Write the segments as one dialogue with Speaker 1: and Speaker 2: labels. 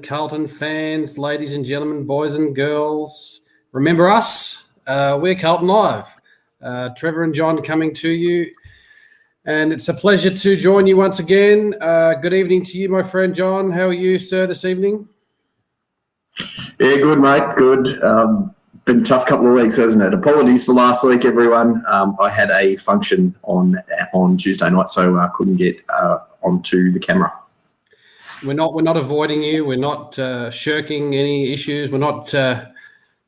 Speaker 1: Carlton fans, ladies and gentlemen, boys and girls, remember us? We're Carlton Live. Trevor and John coming to you, and it's a pleasure to join you once again. Good evening to you, my friend John. How are you, sir, this evening?
Speaker 2: Yeah, good, mate. Good. Been a tough couple of weeks, hasn't it? Apologies for last week, everyone. I had a function on Tuesday night, so I couldn't get onto the camera.
Speaker 1: We're not avoiding you. We're not shirking any issues. We're not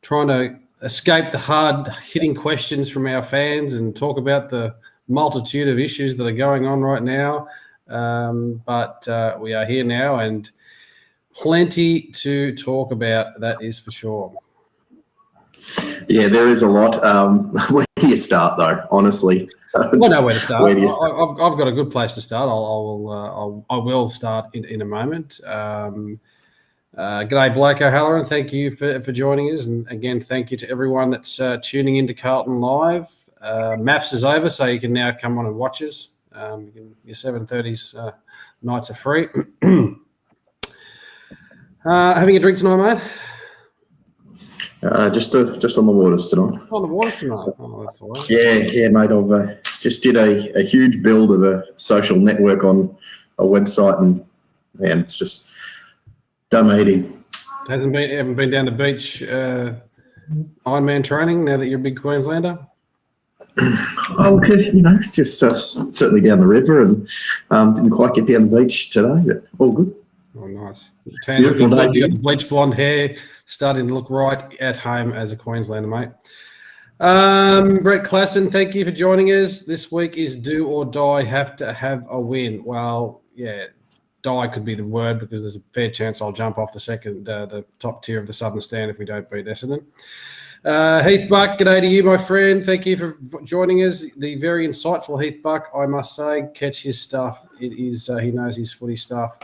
Speaker 1: trying to escape the hard-hitting questions from our fans and talk about the multitude of issues that are going on right now. But we are here now and plenty to talk about, that is for sure.
Speaker 2: Yeah, there is a lot. Where do you start, though, honestly?
Speaker 1: I know where to start. I've got a good place to start. I will start in a moment. G'day, Blake O'Halloran. Thank you for joining us, and again, thank you to everyone that's tuning into Carlton Live. Maths is over, so you can now come on and watch us. Your 7:30s nights are free. Having a drink tonight, mate?
Speaker 2: Just on the waters tonight.
Speaker 1: On the waters tonight. Oh, that's all right.
Speaker 2: Yeah, mate. I've just did a huge build of a social network on a website, and man, it's just done me eating.
Speaker 1: Haven't been down the beach Ironman training now that you're a big Queenslander?
Speaker 2: Oh, okay, just certainly down the river, and didn't quite get down the beach today, but all good.
Speaker 1: Oh, nice. Tan's looking good. You got the bleach blonde hair, starting to look right at home as a Queenslander, mate. Brett Klassen, thank you for joining us. This week is do or die, have to have a win. Well, yeah, die could be the word because there's a fair chance I'll jump off the top tier of the Southern Stand if we don't beat Essendon. Heath Buck, g'day to you, my friend. Thank you for joining us. The very insightful Heath Buck, I must say. Catch his stuff. It is he knows his footy stuff.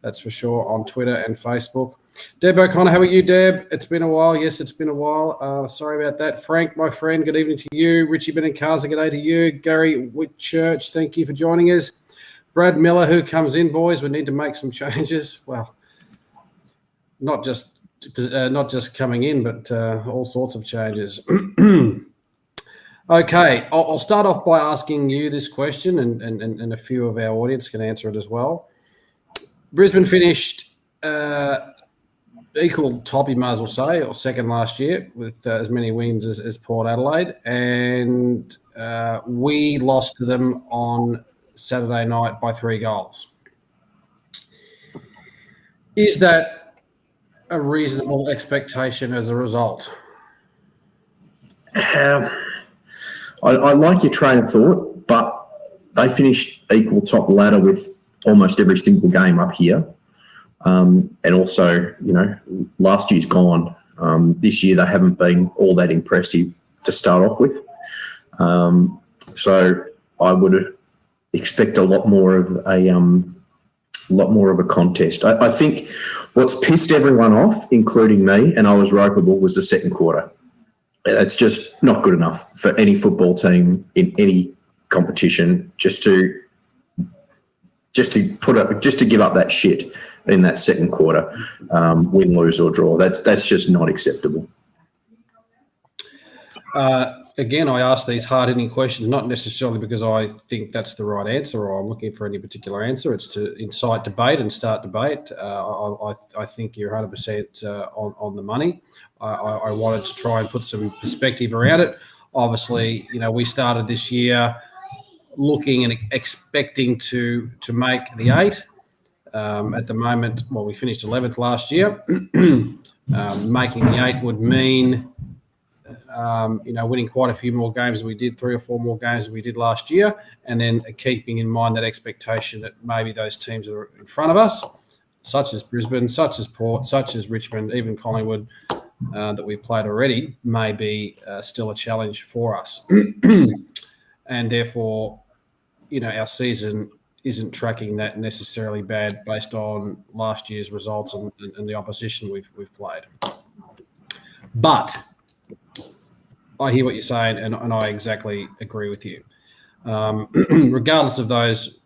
Speaker 1: That's for sure, on Twitter and Facebook. Deb O'Connor, how are you, Deb? It's been a while. Yes, it's been a while. Sorry about that. Frank, my friend, good evening to you. Richie Benincasa, good day to you. Gary Whitchurch, thank you for joining us. Brad Miller, who comes in, boys, we need to make some changes. Well, not just coming in, but all sorts of changes. Okay, I'll start off by asking you this question, and a few of our audience can answer it as well. Brisbane finished equal top, you might as well say, or second last year with as many wins as Port Adelaide, and we lost to them on Saturday night by 3 goals. Is that a reasonable expectation as a result?
Speaker 2: I like your train of thought, but they finished equal top ladder with almost every single game up here. And also, last year's gone. This year they haven't been all that impressive to start off with. So I would expect a lot more of a contest. I think what's pissed everyone off, including me, and I was ropeable, was the second quarter. It's just not good enough for any football team in any competition just to give up that shit in that second quarter, win, lose or draw. That's just not acceptable.
Speaker 1: Again, I ask these hard-hitting questions not necessarily because I think that's the right answer or I'm looking for any particular answer. It's to incite debate and start debate. I think you're 100% on the money. I wanted to try and put some perspective around it. Obviously, we started this year looking and expecting to make the 8. At the moment, we finished 11th last year. Making the 8 would mean, winning quite a few more games than we did, 3 or 4 more games than we did last year, and then keeping in mind that expectation that maybe those teams that are in front of us, such as Brisbane, such as Port, such as Richmond, even Collingwood, that we played already, may be still a challenge for us. And therefore, our season isn't tracking that necessarily bad based on last year's results and the opposition we've played. But I hear what you're saying, and I exactly agree with you. Regardless of those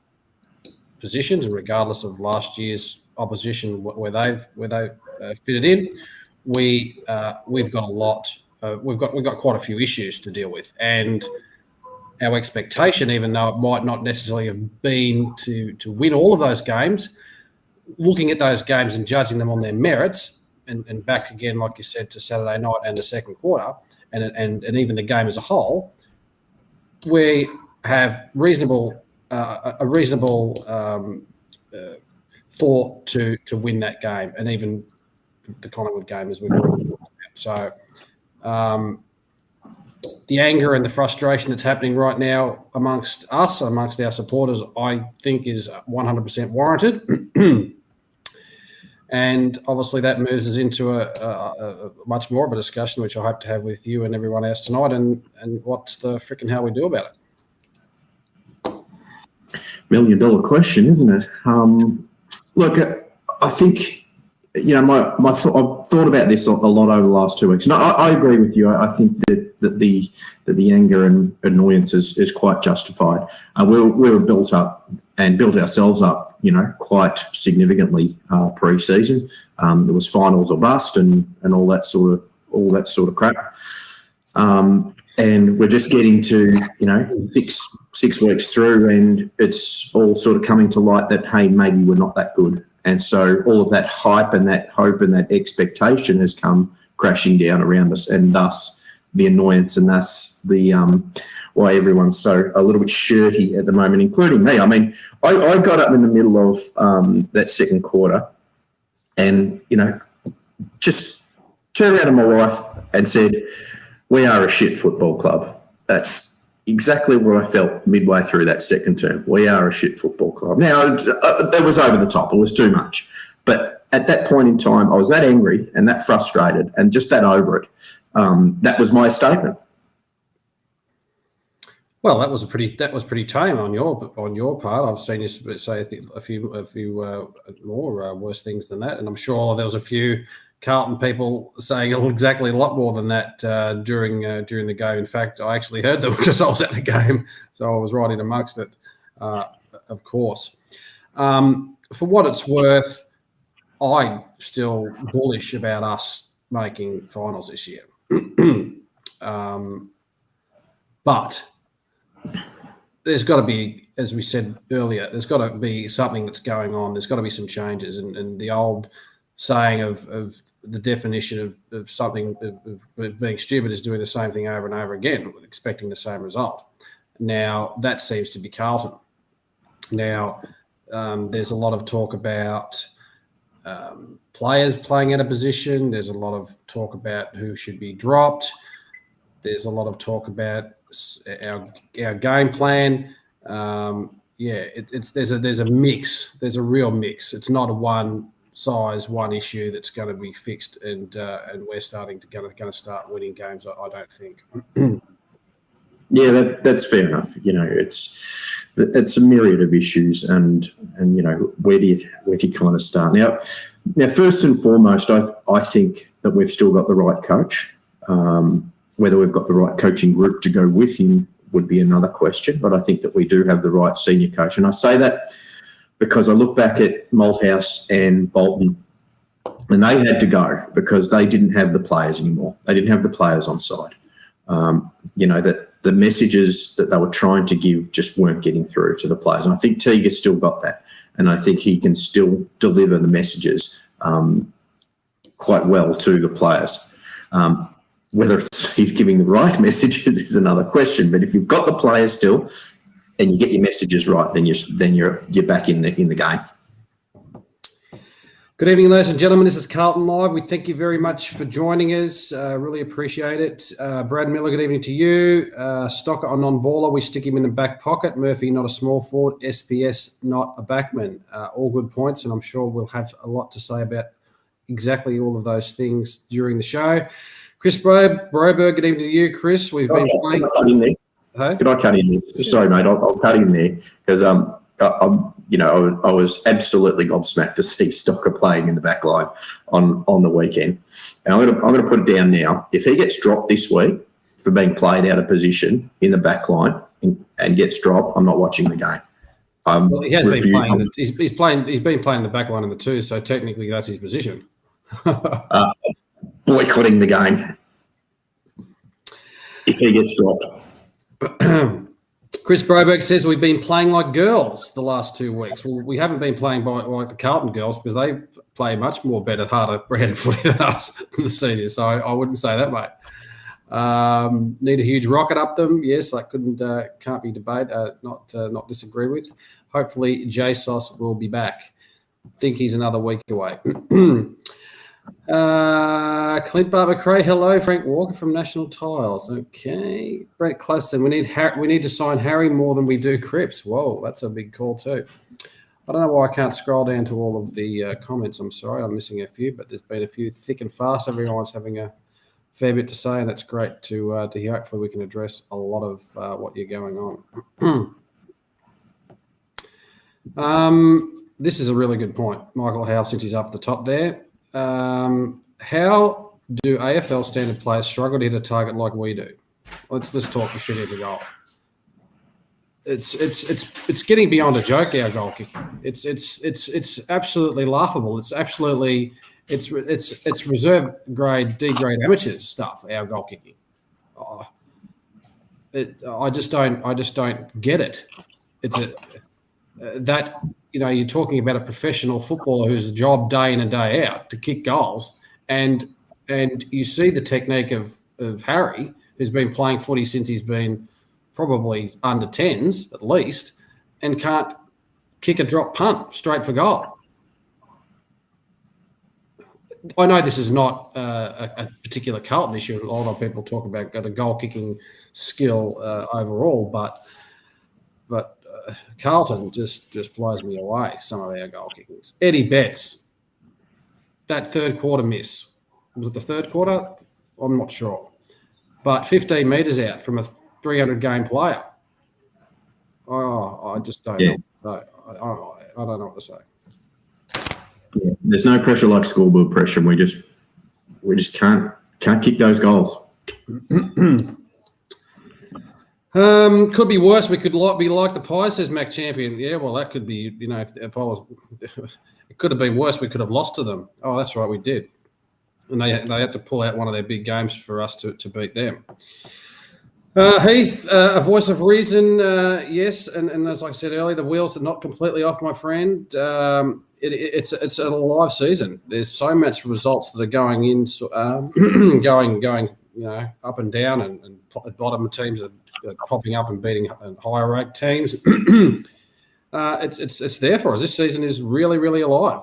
Speaker 1: positions and regardless of last year's opposition where they've fitted in, we've got a lot. We've got quite a few issues to deal with, and our expectation, even though it might not necessarily have been to win all of those games, looking at those games and judging them on their merits, and back again, like you said, to Saturday night and the second quarter, and even the game as a whole, we have a reasonable thought to win that game, and even the Collingwood game as we've already talked about. So the anger and the frustration that's happening right now amongst us, amongst our supporters, I think is 100% warranted. And obviously that moves us into a much more of a discussion, which I hope to have with you and everyone else tonight, and what's the frickin' how we do about it.
Speaker 2: $1 million question, isn't it? Look, I think, I've thought about this a lot over the last 2 weeks. And I agree with you. I think that the anger and annoyance is quite justified. We were built up and built ourselves up, quite significantly pre-season. There was finals or bust and all that sort of crap. And we're just getting to, 6 weeks through, and it's all sort of coming to light that, hey, maybe we're not that good. And so all of that hype and that hope and that expectation has come crashing down around us, and thus the annoyance, and thus the why everyone's so a little bit shirty at the moment, including me. I mean, I got up in the middle of that second quarter and, just turned around to my wife and said, we are a shit football club. That's exactly what I felt midway through that second term. We are a shit football club. Now, that was over the top. It was too much. But at that point in time, I was that angry and that frustrated and just that over it. That was my statement.
Speaker 1: Well, that was pretty tame on your part. I've seen you say a few more worse things than that, and I'm sure there was a few Carlton people saying exactly a lot more than that during the game. In fact, I actually heard them because I was at the game, so I was right in amongst it, of course. For what it's worth, I'm still bullish about us making finals this year. But there's got to be, as we said earlier, there's got to be something that's going on. There's got to be some changes, and the old saying of the definition of something of being stupid is doing the same thing over and over again, expecting the same result. Now, that seems to be Carlton. Now, there's a lot of talk about players playing out of position. There's a lot of talk about who should be dropped. There's a lot of talk about our game plan. There's a mix. There's a real mix. It's not a one issue that's going to be fixed, and we're going to start winning games. I don't think.
Speaker 2: Yeah, that's fair enough. It's a myriad of issues, and where do you kind of start now? First and foremost, I think that we've still got the right coach. Whether we've got the right coaching group to go with him would be another question, but I think that we do have the right senior coach, and I say that because I look back at Malthouse and Bolton, and they had to go because they didn't have the players anymore. They didn't have the players on side. That the messages that they were trying to give just weren't getting through to the players. And I think Teague has still got that. And I think he can still deliver the messages quite well to the players. Whether he's giving the right messages is another question. But if you've got the players still and you get your messages right, then you're back in the game.
Speaker 1: Good evening, ladies and gentlemen. This is Carlton Live. We thank you very much for joining us. Really appreciate it. Brad Miller, good evening to you. Stocker, a non-baller. We stick him in the back pocket. Murphy, not a small forward. SPS, not a backman. All good points, and I'm sure we'll have a lot to say about exactly all of those things during the show. Chris Broberg, good evening to you, Chris. We've been playing.
Speaker 2: Could I cut in there?
Speaker 1: Hey?
Speaker 2: Could I cut in there? Sorry, mate. I'll cut in there because I was absolutely gobsmacked to see Stocker playing in the back line on the weekend. And I'm going to put it down now. If he gets dropped this week for being played out of position in the back line and gets dropped, I'm not watching the game.
Speaker 1: Well, he has been playing. He's playing. He's been playing the back line in the two, so technically that's his position.
Speaker 2: Boycotting the game if he gets dropped.
Speaker 1: Chris Broberg says we've been playing like girls the last 2 weeks. Well, we haven't been playing like the Carlton girls because they play much more better, harder brand of footy than us, the seniors. So I wouldn't say that, mate. Need a huge rocket up them. Yes, I can't be not disagree with. Hopefully, JSOS will be back. Think he's another week away. Clint Barber Cray, hello. Frank Walker from National Tiles. Okay. Brent Closton, we need to sign Harry more than we do Cripps. Whoa, that's a big call too. I don't know why I can't scroll down to all of the comments. I'm sorry, I'm missing a few, but there's been a few thick and fast. Everyone's having a fair bit to say, and it's great to hear. Hopefully we can address a lot of what you're going on. This is a really good point. Michael Howe, since he's up the top there. How do AFL standard players struggle to hit a target like we do? Let's talk the shit as a goal. It's getting beyond a joke, our goal kicking. It's absolutely laughable. It's reserve grade, D grade amateurs stuff, our goal kicking. I just don't get it. You're talking about a professional footballer whose job day in and day out to kick goals, and you see the technique of Harry, who's been playing footy since he's been probably under 10s at least, and can't kick a drop punt straight for goal. I know this is not a particular Carlton issue. A lot of people talk about the goal kicking skill overall, but Carlton just blows me away, some of our goal kickings. Eddie Betts, that third quarter miss. Was it the third quarter? I'm not sure. But 15 metres out from a 300-game player. I just don't know. I don't know what to say.
Speaker 2: Yeah, there's no pressure like scoreboard pressure. We just can't kick those goals.
Speaker 1: Could be worse. We could be like the Pies, says Mac Champion. Yeah, well, that could be, if I was, it could have been worse. We could have lost to them. Oh, that's right, we did. And they had to pull out one of their big games for us to beat them. Heath, a voice of reason, yes. And as I said earlier, the wheels are not completely off, my friend. It's a live season. There's so much results that are going in, going up and down, and bottom teams are popping up and beating higher ranked teams. It's there for us. This season is really, really alive.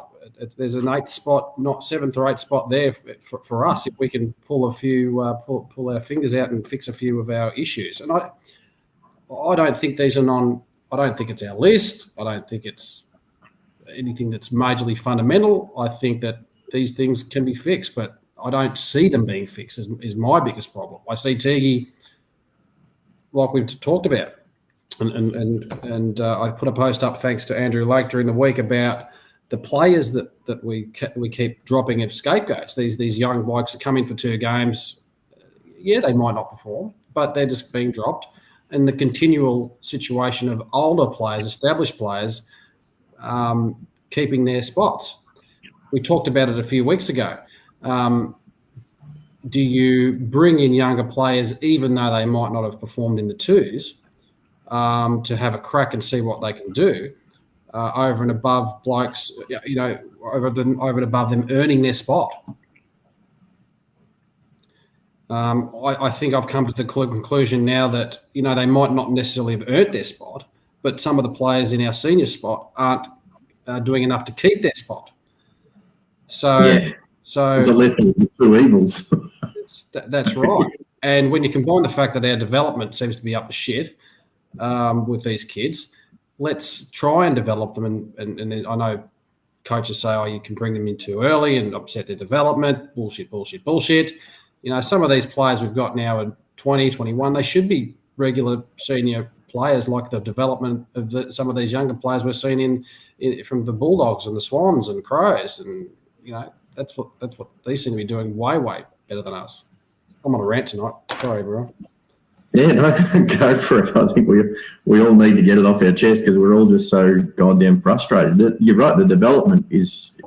Speaker 1: There's an 8th spot, not 7th or 8th spot there for us if we can pull a few, pull our fingers out and fix a few of our issues. And I don't think these are I don't think it's our list. I don't think it's anything that's majorly fundamental. I think that these things can be fixed, but I don't see them being fixed is my biggest problem. I see Teague, like we've talked about, and I put a post up thanks to Andrew Lake during the week about the players that we keep dropping as scapegoats. These young blokes that come in for 2 games, yeah, they might not perform, but they're just being dropped. And the continual situation of older players, established players, keeping their spots. We talked about it a few weeks ago. Do you bring in younger players, even though they might not have performed in the 2s, to have a crack and see what they can do, over and above blokes, over and above them earning their spot? I think I've come to the conclusion now that, they might not necessarily have earned their spot, but some of the players in our senior spot aren't doing enough to keep their spot. So it's
Speaker 2: a lesson of 2 evils.
Speaker 1: That's right. And when you combine the fact that our development seems to be up the shit with these kids, let's try and develop them. And I know coaches say, you can bring them in too early and upset their development. Bullshit. Some of these players we've got now are 20, 21. They should be regular senior players, like the development of some of these younger players we're seeing in from the Bulldogs and the Swans and Crows. And, that's what these seem to be doing way, way better than us. I'm on a rant tonight. Sorry, everyone.
Speaker 2: Yeah, no, go for it. I think we all need to get it off our chest because we're all just so goddamn frustrated. You're right. The development is,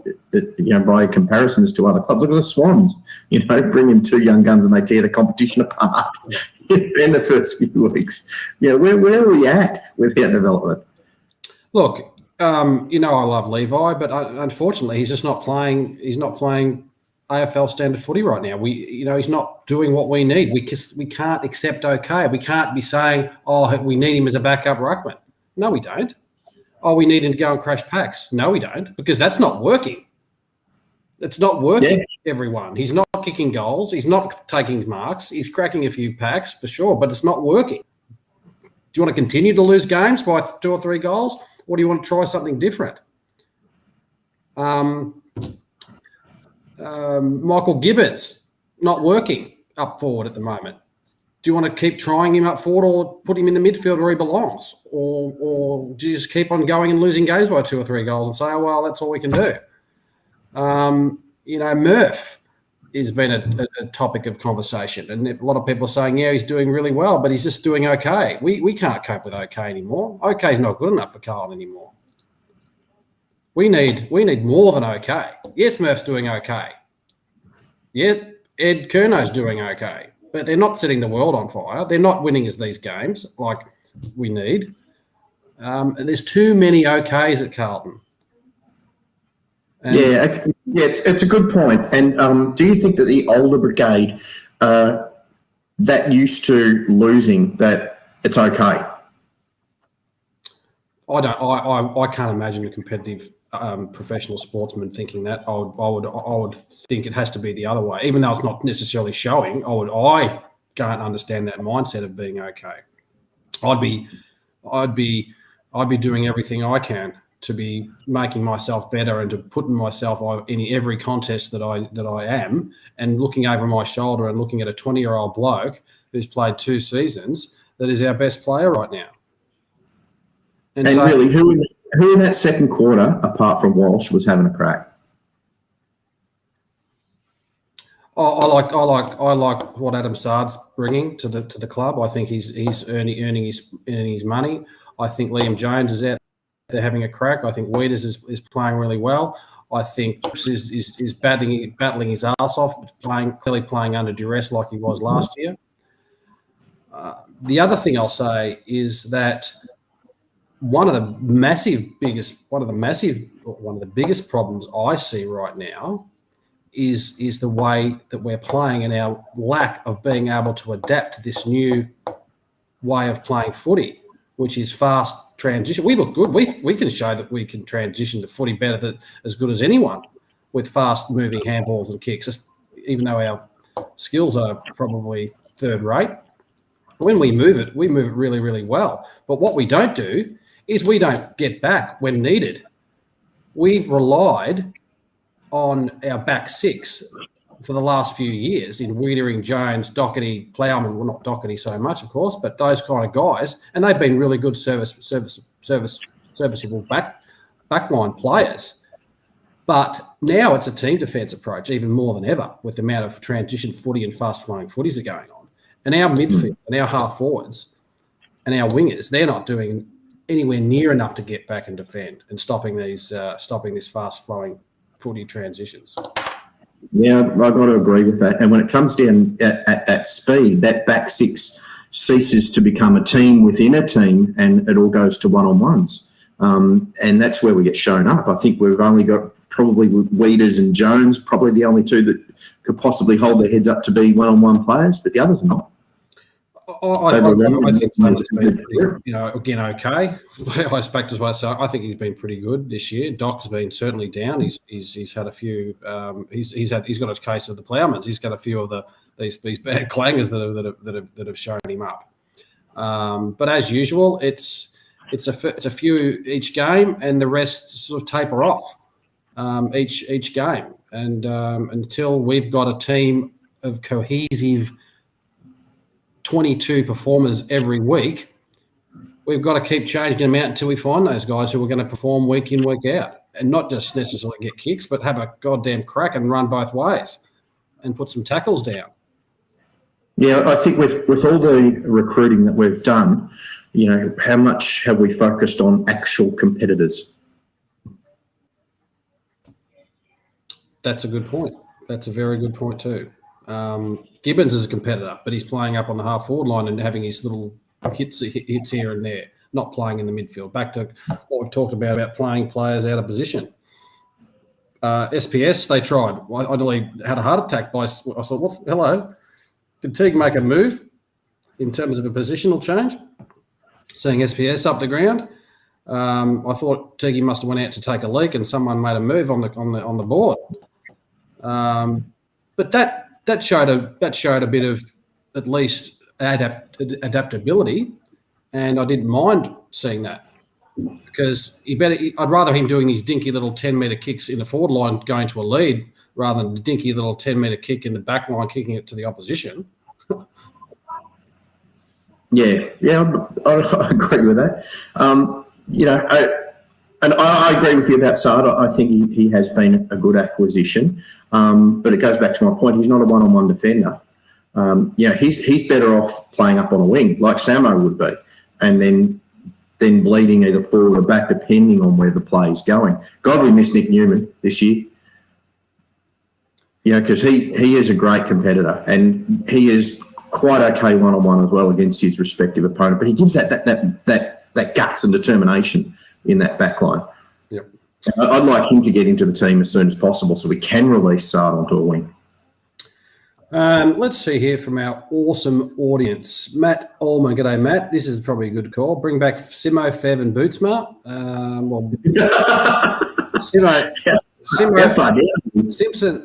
Speaker 2: by comparisons to other clubs. Look at the Swans. Bring in two young guns and they tear the competition apart in the first few weeks. Yeah, where are we at with our development?
Speaker 1: Look, I love Levi, but unfortunately, he's just not playing. He's not playing AFL standard footy right now. He's not doing what we need. We can't accept okay. We can't be saying, we need him as a backup ruckman. No, we don't. We need him to go and crash packs. No, we don't, because that's not working. It's not working, everyone. He's not kicking goals. He's not taking marks. He's cracking a few packs for sure, but it's not working. Do you want to continue to lose games by 2 or 3 goals, or do you want to try something different? Michael Gibbons, not working up forward at the moment. Do you want to keep trying him up forward or put him in the midfield where he belongs? Or do you just keep on going and losing games by 2 or 3 goals and say, that's all we can do? Murph has been a topic of conversation, and a lot of people are saying, he's doing really well, but he's just doing okay. We can't cope with okay anymore. Okay is not good enough for Carlton anymore. We need more than okay. Yes, Murph's doing okay. Yeah, Ed Curno's doing okay, but they're not setting the world on fire. They're not winning as these games like we need. And there's too many okays at Carlton.
Speaker 2: It's a good point. And do you think that the older brigade that used to losing, that it's okay?
Speaker 1: I can't imagine a competitive professional sportsman thinking that. I would think it has to be the other way, even though it's not necessarily showing. I can't understand that mindset of being okay. I'd be doing everything I can to be making myself better and to putting myself in every contest that I am, and looking over my shoulder and looking at a 20-year-old bloke who's played 2 seasons that is our best player right now. And so,
Speaker 2: really, who in that second quarter, apart from Walsh, was having a crack?
Speaker 1: I like what Adam Sard's bringing to the club. I think he's earning his money. I think Liam Jones is out there having a crack. I think Weeders is playing really well. I think is battling his ass off, clearly playing under duress like he was last year. The other thing I'll say is that one of the biggest problems I see right now is the way that we're playing and our lack of being able to adapt to this new way of playing footy, which is fast transition. We look good. We can show that we can transition to footy better than as good as anyone with fast moving handballs and kicks, even though our skills are probably third rate. When we move it really, really well. But what we don't do is we don't get back when needed. We've relied on our back 6 for the last few years in Wiedering, Jones, Doherty, Plowman. Well, not Doherty so much, of course, but those kind of guys. And they've been really good serviceable backline players. But now it's a team defence approach even more than ever with the amount of transition footy and fast-flowing footies are going on. And our midfield and our half forwards and our wingers, they're not doing anywhere near enough to get back and defend and stopping this fast-flowing footy transitions.
Speaker 2: Yeah, I've got to agree with that. And when it comes down at that speed, that back 6 ceases to become a team within a team, and it all goes to one-on-ones. And that's where we get shown up. I think we've only got probably Weeders and Jones, probably the only 2 that could possibly hold their heads up to be one-on-one players, but the others are not.
Speaker 1: I think Leonard's been pretty, again, okay. I expect as well. So I think he's been pretty good this year. Doc's been certainly down. He's had a few. He's got a case of the Plowmans. He's got a few of these bad clangers that have shown him up. But as usual, it's a few each game, and the rest sort of taper off each game. And until we've got a team of cohesive 22 performers every week, we've got to keep changing them out until we find those guys who are going to perform week in, week out, and not just necessarily get kicks, but have a goddamn crack and run both ways and put some tackles down.
Speaker 2: Yeah, I think with all the recruiting that we've done, how much have we focused on actual competitors?
Speaker 1: That's a good point. That's a very good point too. Gibbons is a competitor, but he's playing up on the half forward line and having his little hits here and there, not playing in the midfield. Back to what we've talked about playing players out of position. SPS, they tried. I nearly had a heart attack I thought, hello? Did Teague make a move in terms of a positional change? Seeing SPS up the ground, I thought Teague must have went out to take a leak and someone made a move on the board. But that showed a bit of at least adaptability, and I didn't mind seeing that because I'd rather him doing these dinky little 10-metre kicks in the forward line going to a lead rather than the dinky little 10-metre kick in the back line kicking it to the opposition.
Speaker 2: Yeah, I agree with that. I agree with you about Sard. I think he has been a good acquisition, but it goes back to my point. He's not a one-on-one defender. He's better off playing up on a wing like Samo would be, and then bleeding either forward or back depending on where the play is going. God, we miss Nick Newman this year. Because he is a great competitor and he is quite okay one-on-one as well against his respective opponent, but he gives that guts and determination in that back line.
Speaker 1: Yep.
Speaker 2: I'd like him to get into the team as soon as possible so we can release Sard onto a wing.
Speaker 1: Let's see here from our awesome audience. Matt Ullman. G'day, Matt. This is probably a good call. Bring back Simo, Fev and Bootsma.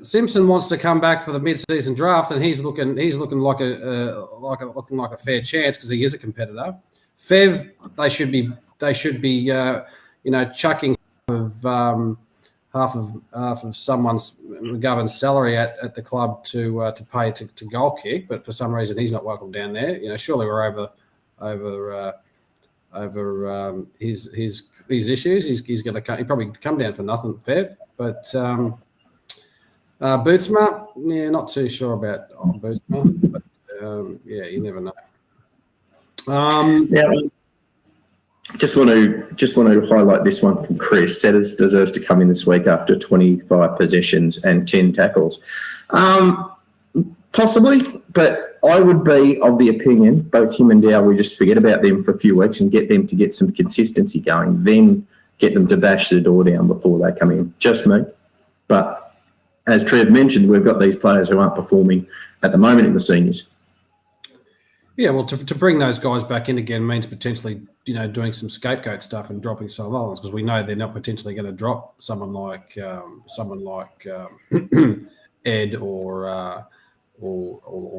Speaker 1: Simpson wants to come back for the mid-season draft, and he's looking like a fair chance because he is a competitor. Fev, they should be chucking half of someone's McGovern's salary at the club to pay to goal kick, but for some reason he's not welcome down there. Surely we're over his issues. He's going to probably come down for nothing, Fev. But Bootsma, not too sure about Bootsma, but you never know.
Speaker 2: Just want to highlight this one from Chris. Setters deserves to come in this week after 25 possessions and 10 tackles. Possibly, but I would be of the opinion, both him and Dow, we just forget about them for a few weeks and get them to get some consistency going, then get them to bash the door down before they come in. Just me. But as Trev mentioned, we've got these players who aren't performing at the moment in the seniors.
Speaker 1: Yeah, well, to bring those guys back in again means potentially, doing some scapegoat stuff and dropping some others because we know they're not potentially going to drop someone like Ed or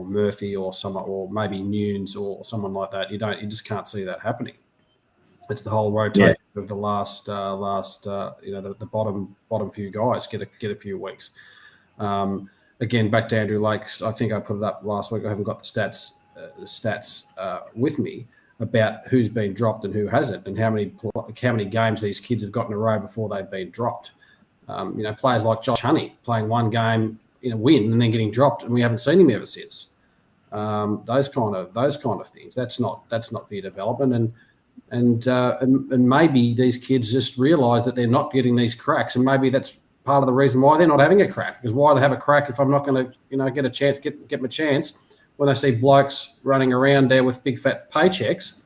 Speaker 1: Murphy or maybe Nunes or someone like that. You just can't see that happening. It's the whole rotation of the last the bottom few guys get a few weeks. Again, back to Andrew Lakes. I think I put it up last week. I haven't got the stats with me about who's been dropped and who hasn't, and how many games these kids have got in a row before they've been dropped. Players like Josh Honey playing one game in a win and then getting dropped, and we haven't seen him ever since. Those kind of things. That's not for your development, and maybe these kids just realise that they're not getting these cracks, and maybe that's part of the reason why they're not having a crack. Because why have a crack if I'm not going to get a chance, get my chance when they see blokes running around there with big fat paychecks,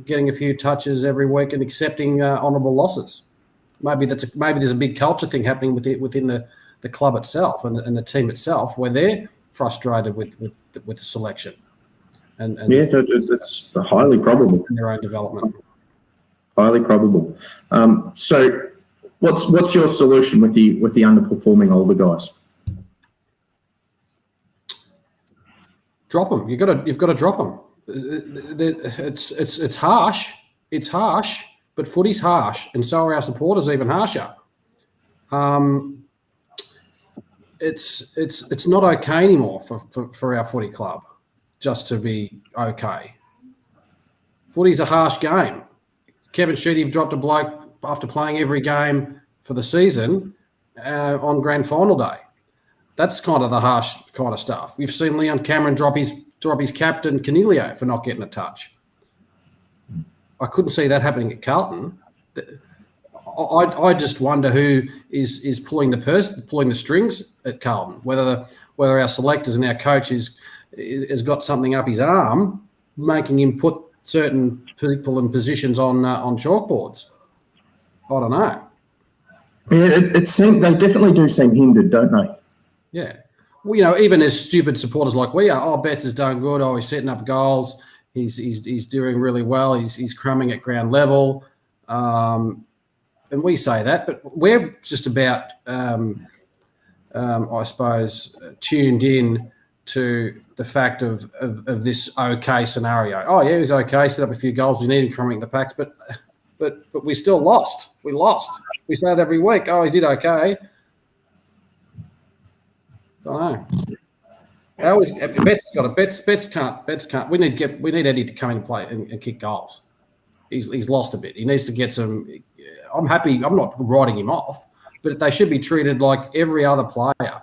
Speaker 1: getting a few touches every week and accepting honourable losses. Maybe there's a big culture thing happening within the club itself and the team itself where they're frustrated with the selection. And
Speaker 2: that's highly probable.
Speaker 1: In their own development.
Speaker 2: Highly probable. So what's your solution with the underperforming older guys?
Speaker 1: Drop them. You've got to drop them. It's harsh. It's harsh, but footy's harsh, and so are our supporters even harsher. It's not okay anymore for our footy club just to be okay. Footy's a harsh game. Kevin Sheedy dropped a bloke after playing every game for the season on grand final day. That's kind of the harsh kind of stuff. We've seen Leon Cameron drop his captain Canelio for not getting a touch. I couldn't see that happening at Carlton. I just wonder who is pulling the strings at Carlton. Whether our selectors and our coach has got something up his arm, making him put certain people and positions on chalkboards. I don't know.
Speaker 2: Yeah, it seems they definitely do seem hindered, don't they?
Speaker 1: Yeah. Well, even as stupid supporters like we are, Betts has done good. He's setting up goals. He's doing really well. He's crumbing at ground level. And we say that, but we're just about, I suppose, tuned in to the fact of this okay scenario. Oh, yeah, he was okay, set up a few goals. We need him crumbing the packs, but we still lost. We lost. We say that every week. Oh, he did okay. I don't know. How is Betts got a Betts can't. We need Eddie to come in and play and kick goals. He's lost a bit. He needs to get some. I'm happy. I'm not writing him off, but they should be treated like every other player,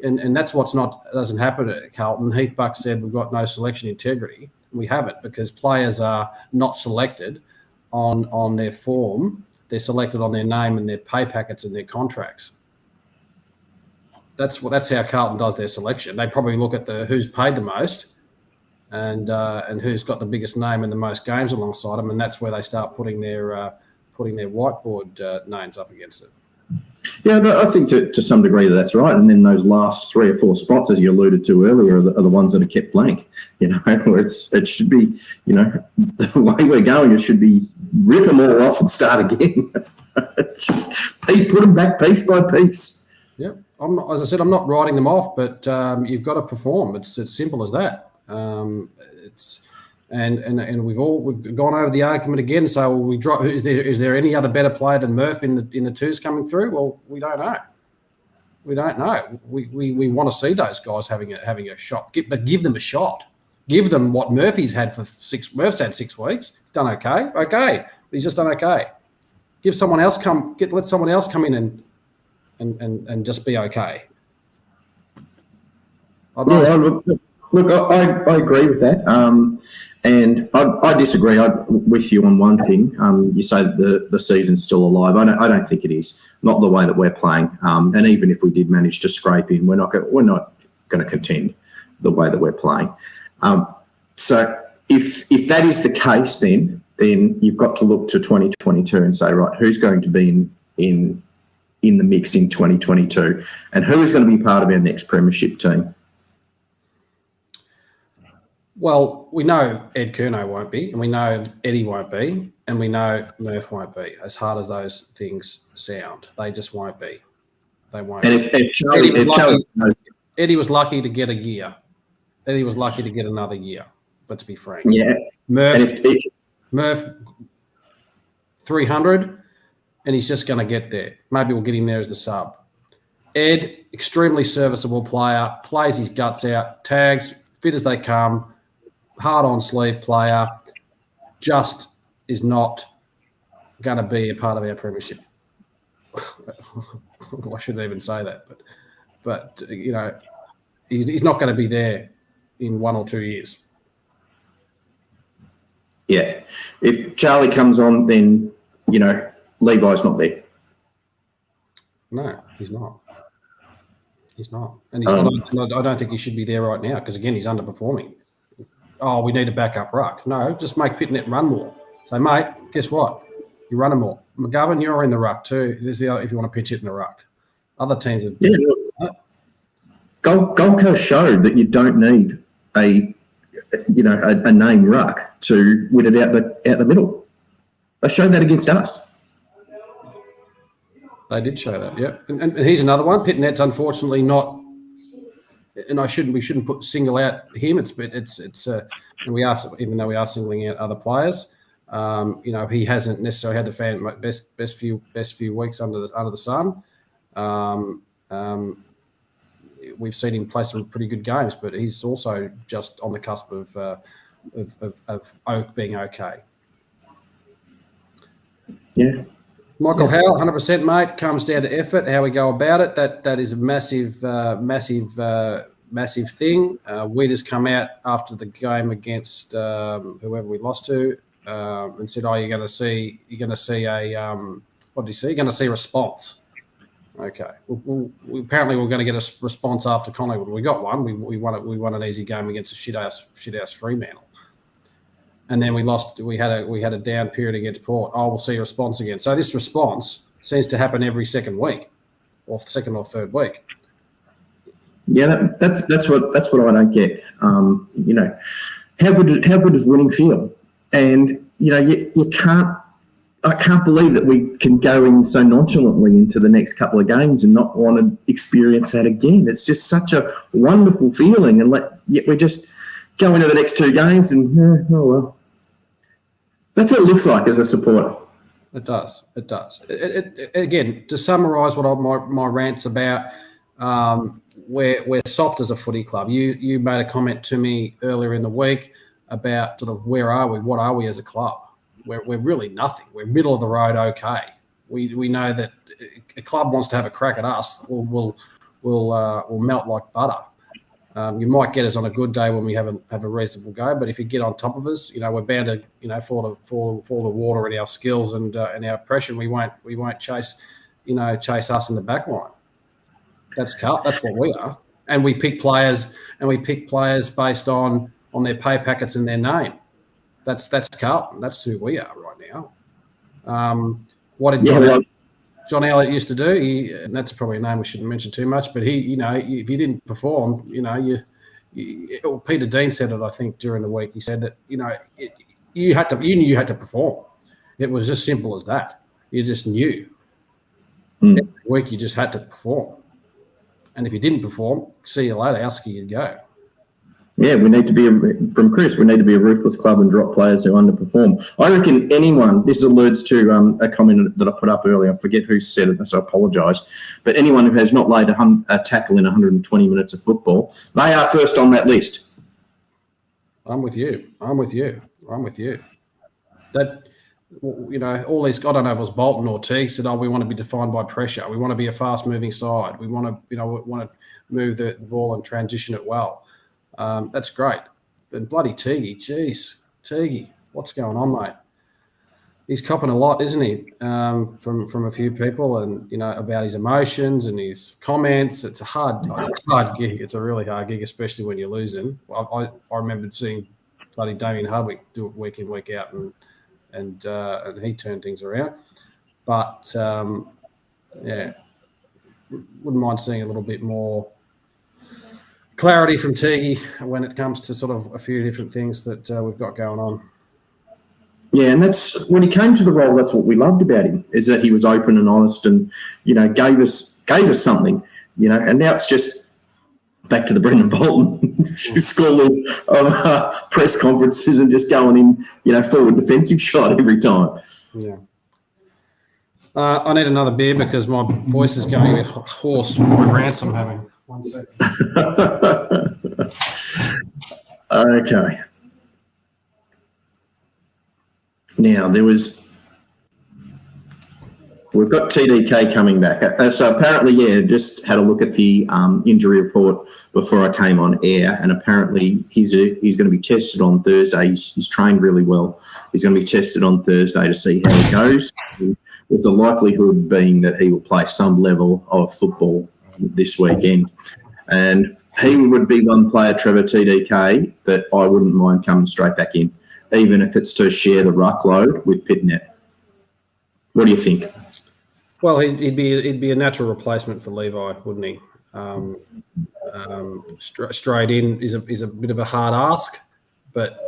Speaker 1: and that's doesn't happen at Carlton. Heath Buck said we've got no selection integrity. We haven't because players are not selected on their form. They're selected on their name and their pay packets and their contracts. That's how Carlton does their selection. They probably look at who's paid the most and who's got the biggest name and the most games alongside them, and that's where they start putting their whiteboard names up against it. Yeah,
Speaker 2: no, I think to some degree that's right. And then those last 3 or 4 spots, as you alluded to earlier, are the ones that are kept blank. It should be, the way we're going, it should be rip them all off and start again. Just put them back piece by piece.
Speaker 1: Yeah, as I said, I'm not writing them off, but you've got to perform. It's as simple as that. And we've gone over the argument again. So we drop. Is there any other better player than Murph in the twos coming through? Well, we don't know. We don't know. We want to see those guys having a shot, but give them a shot. Give them what Murphy's had for 6. Murph's had 6 weeks. He's done okay. Okay, he's just done okay. Let someone else come in and just be okay.
Speaker 2: Look, I agree with that, and I disagree with you on one thing. You say that the season's still alive. I don't think it is. Not the way that we're playing. And even if we did manage to scrape in, we're not going to contend the way that we're playing. So if that is the case, then you've got to look to 2022 and say, right, who's going to be in the mix in 2022, and who is going to be part of our next premiership team?
Speaker 1: Well, we know Ed Curnow won't be, and we know Eddie won't be, and we know Murph won't be. As hard as those things sound, they just won't be. They won't.
Speaker 2: And
Speaker 1: Eddie was lucky to get a year. Eddie was lucky to get another year. Let's be frank.
Speaker 2: Yeah.
Speaker 1: Murph, 300, and he's just going to get there. Maybe we'll get him there as the sub. Ed, extremely serviceable player, plays his guts out, tags, fit as they come. Hard on sleeve player, just is not going to be a part of our premiership. I shouldn't even say that, but he's not going to be there in 1 or 2 years.
Speaker 2: Yeah, if Charlie comes on, then Levi's not there.
Speaker 1: No, he's not. He's not, and I don't think he should be there right now because again, he's underperforming. Oh, we need a backup ruck. No, just make Pitnet run more. So, mate, guess what? You're running more. McGovern, you're in the ruck too. There's if you want to pitch it in the ruck. Other teams are.
Speaker 2: Yeah. Gold Coast showed that you don't need a name ruck to win it out the middle. They showed that against us.
Speaker 1: They did show that, yeah. And here's another one. Pitnet's unfortunately not. And we shouldn't single out him. And we are, even though we are singling out other players, he hasn't necessarily had the best few weeks under the sun. We've seen him play some pretty good games, but he's also just on the cusp of being okay.
Speaker 2: Yeah.
Speaker 1: Michael Howell, 100%, mate. Comes down to effort, how we go about it. That is a massive thing. We just come out after the game against whoever we lost to and said, "Oh, you're going to see a what did he say? You're going to see a response." Okay. Apparently, we're going to get a response after Collingwood. We got one. We won it. We won an easy game against a shit house Fremantle. And then we lost. We had a down period against Port. Oh, we'll see a response again. So this response seems to happen every second week, or second or third week.
Speaker 2: Yeah, that's what I don't get. How good does winning feel? And you can't. I can't believe that we can go in so nonchalantly into the next couple of games and not want to experience that again. It's just such a wonderful feeling, and yet we just go into the next two games and oh well. That's what it looks like as a supporter.
Speaker 1: It does. It does. Again, to summarise what my rant's about, we're soft as a footy club. You made a comment to me earlier in the week about sort of where are we? What are we as a club? We're really nothing. We're middle of the road. Okay. We know that a club wants to have a crack at us. We'll melt like butter. You might get us on a good day when we have a reasonable go, but if you get on top of us, we're bound to fall to water in our skills and our pressure. We won't chase us in the back line. That's what we are, and we pick players based on their pay packets and their name. That's Carlton. That's who we are right now. What did John Elliott used to do? And that's probably a name we shouldn't mention too much. But if you didn't perform, Peter Dean said it, I think, during the week. He said that you knew you had to perform. It was just simple as that. You just knew. Every week you just had to perform. And if you didn't perform, see you later. How scared you'd go.
Speaker 2: Yeah, we need to be from Chris. We need to be a ruthless club and drop players who underperform. I reckon anyone. This alludes to a comment that I put up earlier. I forget who said it, so I apologise. But anyone who has not laid a tackle in 120 minutes of football, they are first on that list.
Speaker 1: I'm with you. That all these. I don't know if it was Bolton or Teague said, "Oh, we want to be defined by pressure. We want to be a fast-moving side. We want to move the ball and transition it well." That's great. But bloody Teague, what's going on, mate? He's copping a lot, isn't he, from a few people and, about his emotions and his comments. It's a hard gig. It's a really hard gig, especially when you're losing. I remember seeing bloody Damien Hardwick do it week in, week out, and he turned things around. But, wouldn't mind seeing a little bit more clarity from Teague when it comes to sort of a few different things that we've got going on.
Speaker 2: Yeah, and that's when he came to the role. That's what we loved about him, is that he was open and honest, and gave us something. And now it's just back to the Brendan Bolton school of press conferences and just going in, forward defensive shot every time.
Speaker 1: Yeah. I need another beer because my voice is going a bit hoarse from my rants I'm having. 1 second.
Speaker 2: Okay. Now we've got TDK coming back. So apparently, just had a look at the injury report before I came on air, and apparently he's going to be tested on Thursday. He's trained really well. He's going to be tested on Thursday to see how he goes, with the likelihood being that he will play some level of football this weekend. And he would be one player, Trevor TDK, that I wouldn't mind coming straight back in, even if it's to share the ruckload with Pitnet. What do you think?
Speaker 1: Well, he'd be a natural replacement for Levi, wouldn't he? Straight in is a bit of a hard ask, but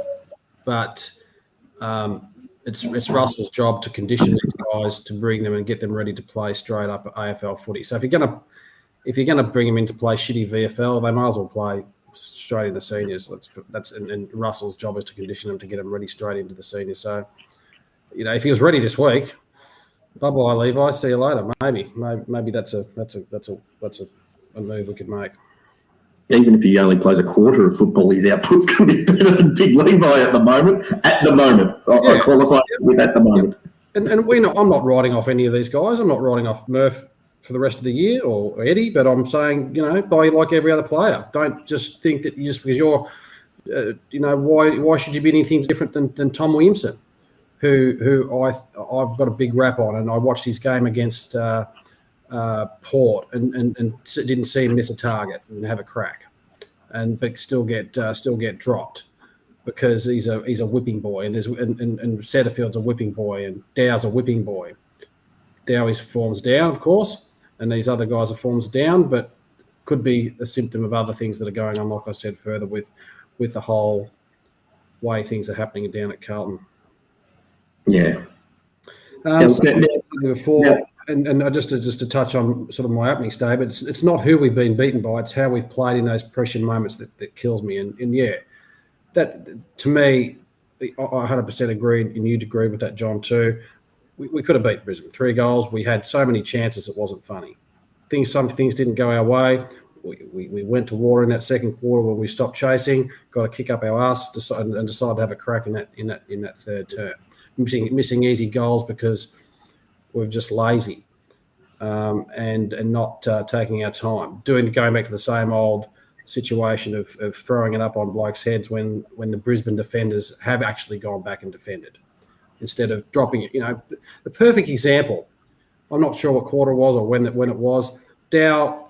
Speaker 1: it's Russell's job to condition these guys, to bring them and get them ready to play straight up at AFL footy. So if you're gonna bring them in to play shitty VFL, they might as well play straight in the seniors. And Russell's job is to condition them to get them ready straight into the seniors. So, if he was ready this week, bye-bye Levi, see you later. Maybe that's a move we could make.
Speaker 2: Even if he only plays a quarter of football, his output's going to be better than Big Levi at the moment. I qualify with at the moment.
Speaker 1: And we know I'm not writing off any of these guys. I'm not writing off Murph for the rest of the year or Eddie, but I'm saying, buy like every other player. Don't just think that just because you're, why should you be anything different than Tom Williamson, who I've got a big rap on, and I watched his game against Port and didn't see him miss a target and have a crack, but still get dropped. Because he's a whipping boy, and Setterfield's a whipping boy, and Dow's a whipping boy. Dow his form's down, of course, and these other guys are forms down, but could be a symptom of other things that are going on. Like I said, further with the whole way things are happening down at Carlton.
Speaker 2: Yeah.
Speaker 1: Before, and just to touch on sort of my opening statement, it's not who we've been beaten by; it's how we've played in those pressure moments that kills me. And yeah. That, to me, I 100% agree, and you'd agree with that, John, too. We could have beat Brisbane 3 goals. We had so many chances it wasn't funny. Some things didn't go our way. We went to water in that second quarter where we stopped chasing, got a kick up our arse, and decided to have a crack in that third term. Missing easy goals because we're just lazy and not taking our time. Going back to the same old situation of throwing it up on blokes' heads when the Brisbane defenders have actually gone back and defended instead of dropping it. The perfect example, I'm not sure what quarter it was or when it was. Not Dow.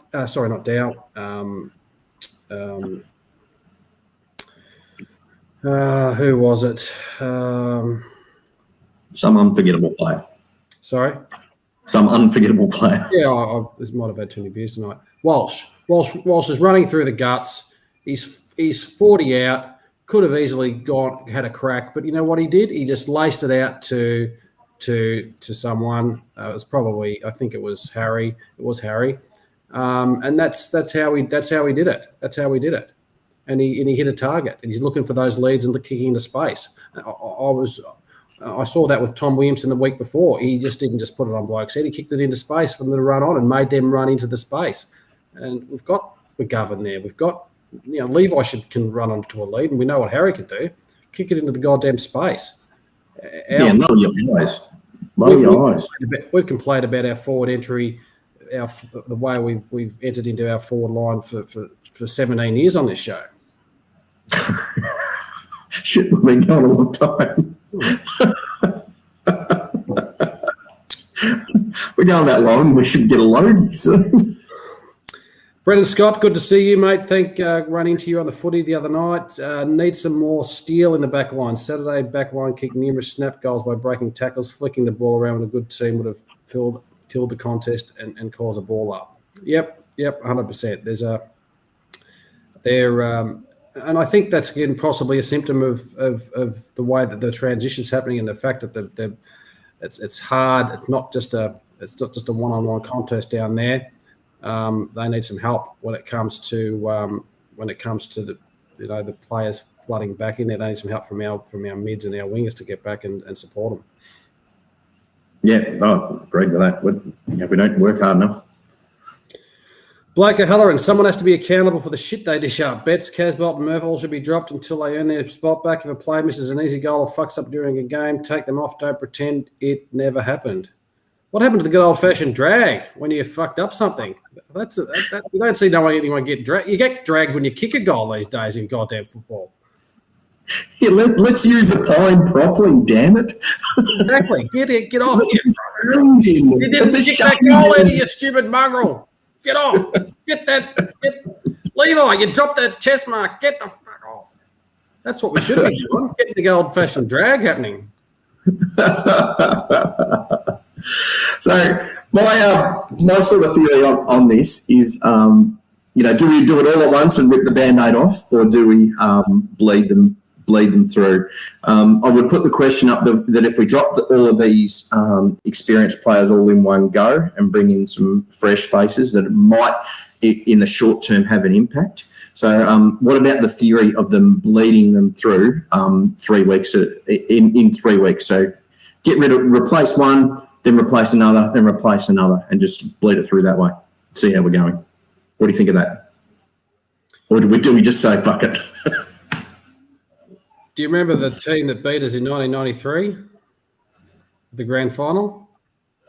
Speaker 1: Who was it?
Speaker 2: Some unforgettable player.
Speaker 1: Sorry?
Speaker 2: Some unforgettable player.
Speaker 1: Yeah, I might have had too many beers tonight. Walsh is running through the guts. He's 40 out. Could have easily had a crack, but you know what he did? He just laced it out to someone. It was probably, I think it was Harry. It was Harry, and that's how we did it. That's how we did it, and he hit a target. And he's looking for those leads and kicking into space. I saw that with Tom Williamson the week before. He just didn't just put it on bloke's head. He kicked it into space for them to run on and made them run into the space. And we've got McGovern there. We've got, Levi can run onto a lead, and we know what Harry can do. Kick it into the goddamn space.
Speaker 2: Know your eyes.
Speaker 1: We've complained about our forward entry, the way we've entered into our forward line for 17 years on this show.
Speaker 2: Shit, we've been going a long time. We're going that long. We should get a load soon.
Speaker 1: Brendan Scott, good to see you, mate. Run into you on the footy the other night. Need some more steel in the back line. Saturday back line kicked numerous snap goals by breaking tackles, flicking the ball around when a good team would have killed the contest and caused a ball up. Yep, 100%. And I think that's again possibly a symptom of the way that the transition's happening and the fact that it's hard. It's not just a one-on-one contest down there. They need some help when it comes to the players flooding back in there. They need some help from our mids and our wingers to get back and support them.
Speaker 2: Yeah, agreed with that. We don't work hard enough.
Speaker 1: Blake O'Halloran, someone has to be accountable for the shit they dish up. Betts, Casbolt and Murph all should be dropped until they earn their spot back. If a player misses an easy goal or fucks up during a game, take them off. Don't pretend it never happened. What happened to the good old-fashioned drag when you fucked up something? You don't see anyone get dragged. You get dragged when you kick a goal these days in goddamn football.
Speaker 2: Yeah, let's use the pine properly, damn it.
Speaker 1: Exactly. Get off.
Speaker 2: You
Speaker 1: didn't kick that goal in, you stupid mongrel. Get off. Levi, you dropped that chest mark. Get the fuck off. That's what we should be doing. Getting the old-fashioned drag happening.
Speaker 2: So my sort of theory on this is, do we do it all at once and rip the Band-Aid off, or do we bleed them through? I would put the question up that if we drop all of these experienced players all in one go and bring in some fresh faces, that it might, in the short term, have an impact. So what about the theory of them bleeding them through 3 weeks in 3 weeks? So replace one, then replace another, then replace another, and just bleed it through that way. See how we're going. What do you think of that? Or do we just say fuck it?
Speaker 1: Do you remember the team that beat us in 1993? the grand final?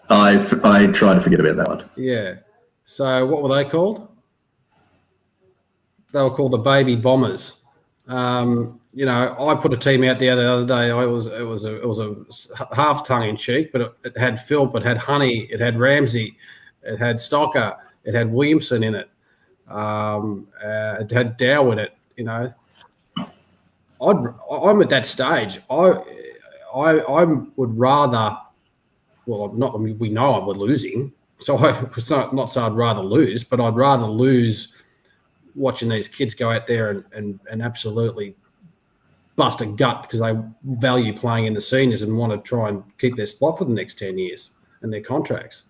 Speaker 2: I try to forget about that one.
Speaker 1: Yeah. So what were they called? They were called the Baby Bombers. I put a team out there the other day. It was a half tongue in cheek, but it had Philp, it had Honey, it had Ramsey, it had Stocker, it had Williamson in it. It had Dow in it. I'm at that stage. I would rather. Well, not. I mean, we know we're losing, so it's not so I'd rather lose, but I'd rather lose watching these kids go out there and absolutely bust a gut because they value playing in the seniors and want to try and keep their spot for the next 10 years and their contracts.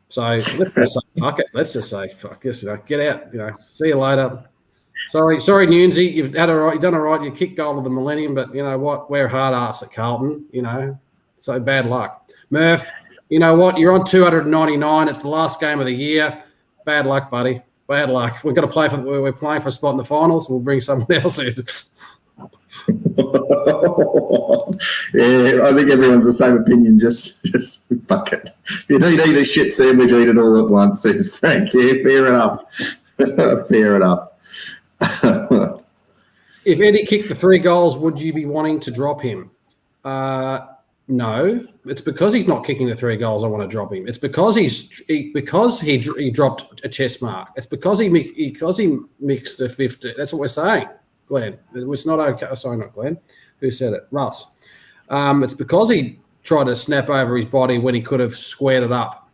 Speaker 1: So let's just say fuck it. Let's just say fuck this. Get out. See you later. Sorry, Newsy. You've done all right. You kicked goal of the millennium, but you know what? We're hard ass at Carlton. So bad luck, Murph. You know what? You're on 299. It's the last game of the year. Bad luck, buddy. Bad luck. We're going to play we're playing for a spot in the finals. We'll bring someone else in.
Speaker 2: Yeah, I think everyone's the same opinion. Just fuck it. If you need to eat a shit sandwich, eat it all at once, says Frank. Yeah, fair enough. Fair enough.
Speaker 1: If Eddie kicked the 3 goals, would you be wanting to drop him? No, it's because he's not kicking the 3 goals. I want to drop him. It's because he dropped a chest mark. It's because he mixed a 50. That's what we're saying, Glenn. It's not okay. Sorry, not Glenn. Who said it? Russ. It's because he tried to snap over his body when he could have squared it up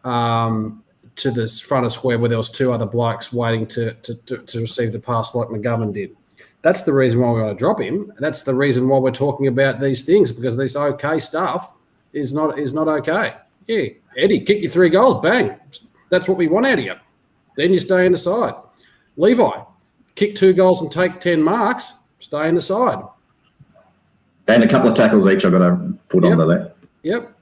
Speaker 1: to the front of square where there was 2 other blokes waiting to receive the pass like McGovern did. That's the reason why we want to drop him. That's the reason why we're talking about these things, because this okay stuff is not okay. Yeah, Eddie, kick your 3 goals, bang. That's what we want out of you. Then you stay in the side. Levi, kick 2 goals and take 10 marks, stay in the side.
Speaker 2: And a couple of tackles each I've got to put onto that.
Speaker 1: Yep.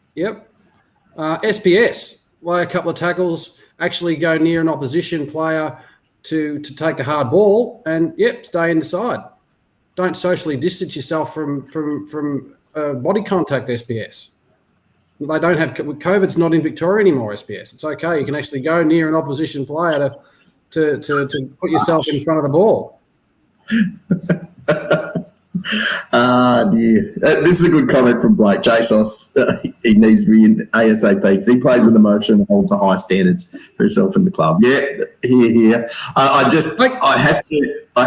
Speaker 1: SPS, lay a couple of tackles, actually go near an opposition player to take a hard ball and, stay in the side. Don't socially distance yourself from body contact, SPS. They don't have – COVID's not in Victoria anymore, SPS. It's okay. You can actually go near an opposition player to put yourself in front of the ball.
Speaker 2: This is a good comment from Blake. JSOS, he needs to be in ASAP because he plays with emotion and holds a high standards for himself in the club. Yeah, here. I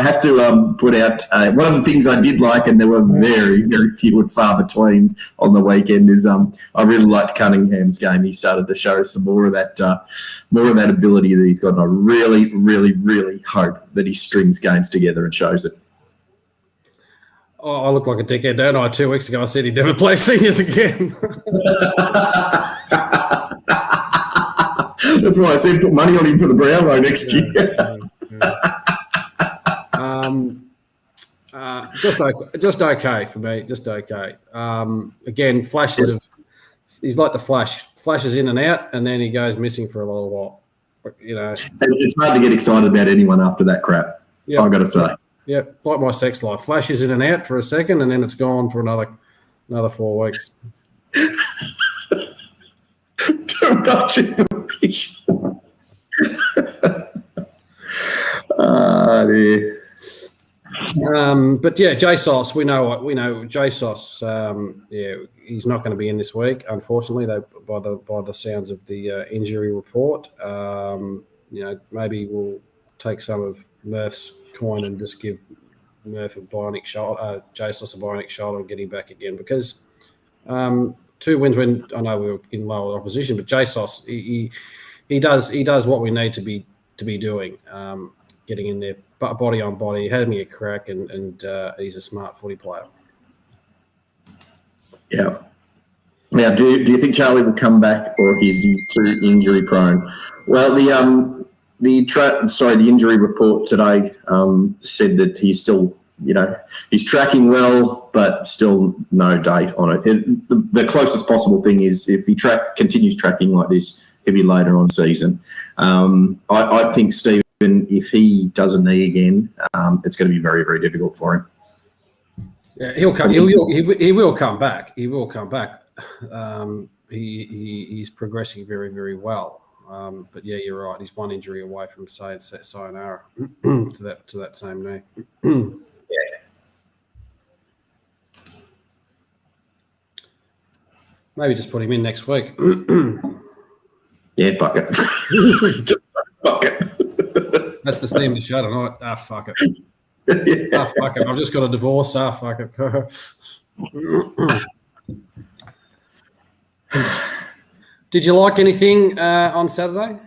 Speaker 2: have to put out one of the things I did like, and there were very, very few and far between on the weekend. Is I really liked Cunningham's game. He started to show some more of that ability that he's got, and I really, really, really hope that he strings games together and shows it.
Speaker 1: Oh, I look like a dickhead, don't I? 2 weeks ago, I said he'd never play seniors again.
Speaker 2: That's why I said put money on him for the Brownlow next year. Just okay for me. Just okay. Again, flashes of he's like the Flash. Flashes in and out, and then he goes missing for a little while. It's hard to get excited about anyone after that crap. Yep. I've got to say.
Speaker 1: Yeah, like my sex life. Flashes in and out for a second, and then it's gone for another 4 weeks.
Speaker 2: Too much information. Dear.
Speaker 1: But yeah, JSOS, we know JSOS. He's not going to be in this week, unfortunately. By the sounds of the injury report, maybe we'll take some of Murph's coin and just give Murph a bionic shoulder, JSOS a bionic shoulder, and get him back again. Because 2 wins when I know we were in lower opposition, but JSOS he does what we need to be doing, getting in there, body on body, having a crack, and he's a smart footy player.
Speaker 2: Yeah. Now, do you think Charlie will come back, or is he too injury prone? Well, the injury report today said that he's still, he's tracking well, but still no date on it. The closest possible thing is if he continues tracking like this, he'll be later on season. I think Stephen, if he does a knee again, it's going to be very, very difficult for him.
Speaker 1: Yeah, he'll come. He will come back. He will come back. He's progressing very, very well. But yeah, you're right. He's one injury away from sayonara to that same knee.
Speaker 2: Yeah.
Speaker 1: Maybe just put him in next week.
Speaker 2: Yeah, fuck it. Just fuck it.
Speaker 1: That's the theme of the show tonight. Fuck it. Yeah. Fuck it. I've just got a divorce. Fuck it. Did you like anything on Saturday?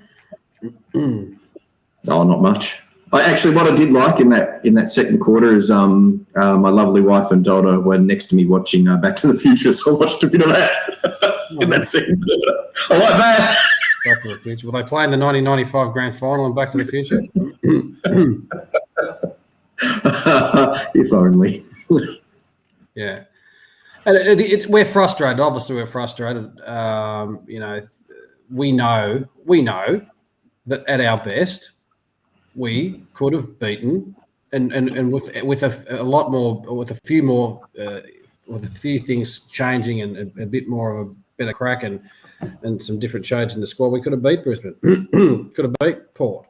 Speaker 2: Oh, not much. What I did like in that second quarter is my lovely wife and daughter were next to me watching Back to the Future, so I watched a bit of that in that second quarter. I like that.
Speaker 1: Back to the Future. Were they playing the 1995 Grand Final in Back to the Future?
Speaker 2: If only.
Speaker 1: Yeah. And we're frustrated. Obviously, we're frustrated. We know that at our best, we could have beaten, and with a lot more, with a few things changing and a bit more of a better crack and some different shades in the squad, we could have beat Brisbane. Could have beat Port.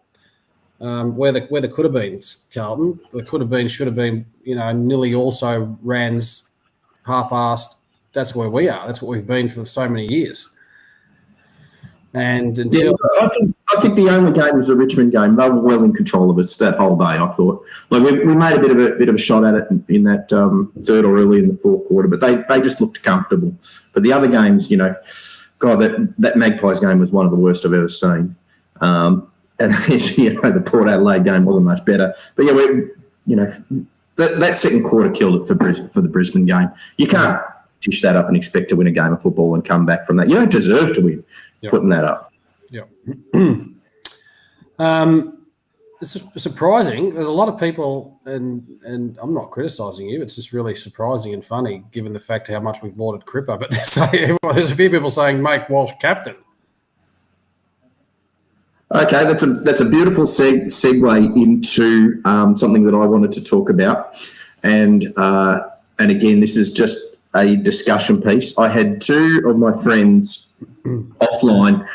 Speaker 1: Where the could have been Carlton, the could have been, should have been, nearly also Rans, half-assed. That's where we are. That's what we've been for so many years. And until
Speaker 2: I think the only game was the Richmond game. They were well in control of us that whole day. I thought, like we made a bit of a shot at it in that third or early in the fourth quarter, but they just looked comfortable. But the other games, God, that Magpies game was one of the worst I've ever seen. And the Port Adelaide game wasn't much better. But yeah, that second quarter killed it for the Brisbane game. You can't dish that up and expect to win a game of football and come back from that. You don't deserve to win. Yep. Putting that up.
Speaker 1: Yeah. It's surprising that a lot of people, and I'm not criticising you, it's just really surprising and funny given the fact how much we've lauded Cripper, but there's a few people saying make Walsh captain.
Speaker 2: Okay, that's a beautiful segue into something that I wanted to talk about. And again, this is just a discussion piece. I had two of my friends offline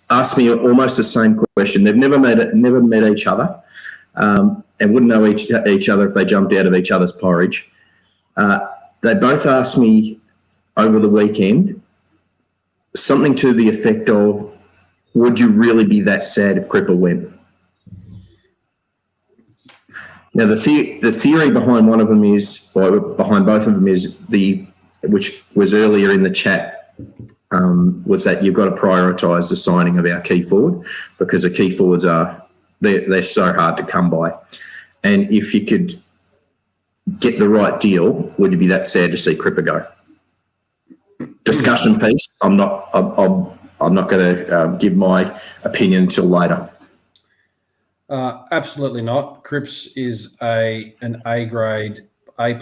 Speaker 2: asked me almost the same question. They've never met each other, and wouldn't know each other if they jumped out of each other's porridge. They both asked me over the weekend something to the effect of, would you really be that sad if Cripper went? Now, the theory behind one of them is, or behind both of them is which was earlier in the chat, was that you've got to prioritise the signing of our key forward because the key forwards they're so hard to come by. And if you could get the right deal, would you be that sad to see Cripper go? Discussion piece. I'm not going to give my opinion until later.
Speaker 1: Absolutely not. Cripps is an A grade, A+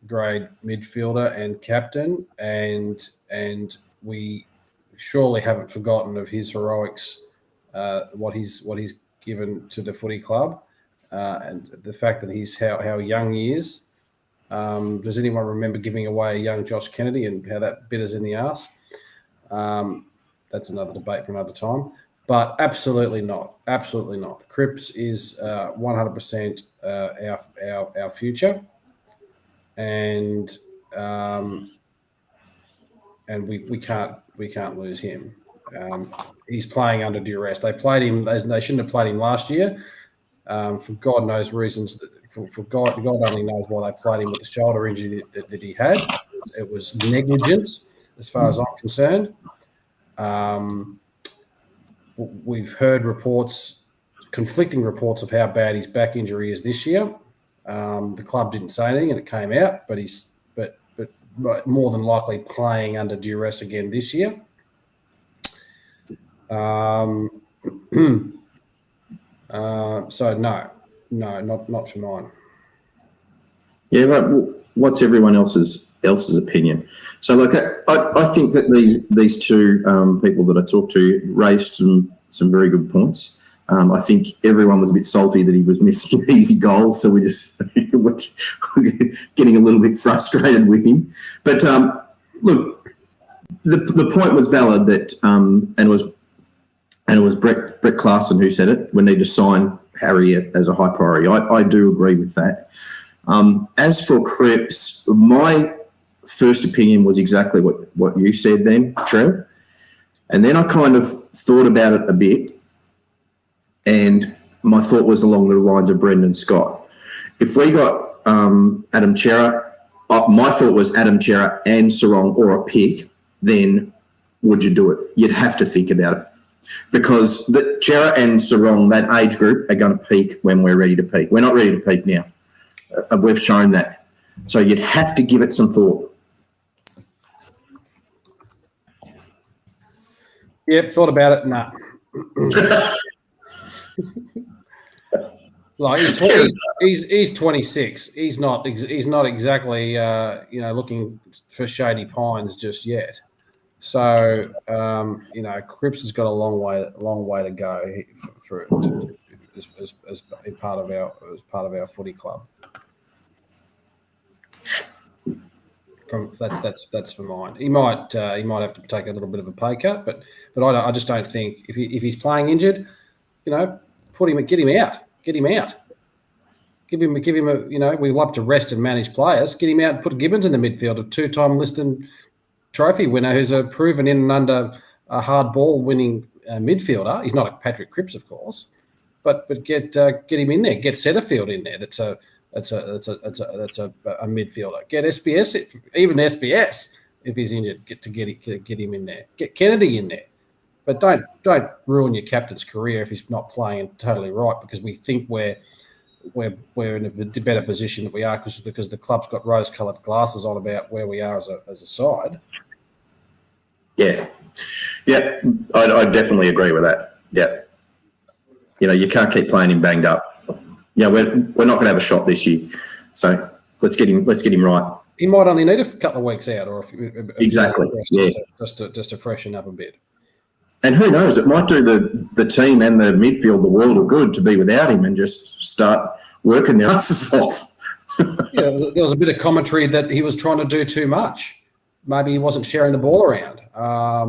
Speaker 1: grade midfielder and captain, and we surely haven't forgotten of his heroics, what he's given to the footy club, and the fact that he's how young he is. Does anyone remember giving away a young Josh Kennedy and how that bit us in the arse? That's another debate for another time. But absolutely not. Absolutely not. Cripps is 100% our future, and we can't lose him. He's playing under duress. They played him. They shouldn't have played him last year, for God knows reasons. For God only knows why they played him with the shoulder injury that he had. It was negligence, as far as I'm concerned. We've heard conflicting reports of how bad his back injury is this year. The club didn't say anything, and it came out, but he's more than likely playing under duress again this year. So no, not for mine.
Speaker 2: Yeah, but what's everyone else's opinion? So, look, I think that these two people that I talked to raised some very good points. I think everyone was a bit salty that he was missing easy goals, so we just were getting a little bit frustrated with him. But look, the point was valid that, and it was Brett Carlton who said it. We need to sign Harry as a high priority. I do agree with that. As for Cripps, my first opinion was exactly what you said then, Trev. And then I kind of thought about it a bit, and my thought was along the lines of Brendan Scott. If we got Adam Chera, my thought was Adam Chera and Sarong or a pick, then would you do it? You'd have to think about it. Because the Chera and Sarong, that age group, are going to peak when we're ready to peak. We're not ready to peak now. We've shown that. So you'd have to give it some thought.
Speaker 1: Yep, thought about it. Nah. Like he's 26. He's not exactly looking for shady pines just yet. So Cripps has got a long way to go as part of our footy club. That's for mine. He might have to take a little bit of a pay cut, but I just don't think if he's playing injured, get him out. Give him a we love to rest and manage players. Get him out and put Gibbons in the midfield, a 2-time Liston trophy winner who's a proven in and under a hard ball winning midfielder. He's not a Patrick Cripps, of course, but get him in there. Get Setterfield in there. That's a midfielder. Get SBS, even SBS if he's injured. Get him in there. Get Kennedy in there, but don't ruin your captain's career if he's not playing totally right, because we think we're in a better position that we are because the club's got rose-coloured glasses on about where we are as a side.
Speaker 2: Yeah, I definitely agree with that. Yeah, you can't keep playing him banged up. Yeah, we're not going to have a shot this year, so let's get him right.
Speaker 1: He might only need a couple of weeks out, or
Speaker 2: exactly,
Speaker 1: just to freshen up a bit.
Speaker 2: And who knows? It might do the team and the midfield the world of good to be without him and just start working their asses off.
Speaker 1: Yeah, there was a bit of commentary that he was trying to do too much. Maybe he wasn't sharing the ball around. I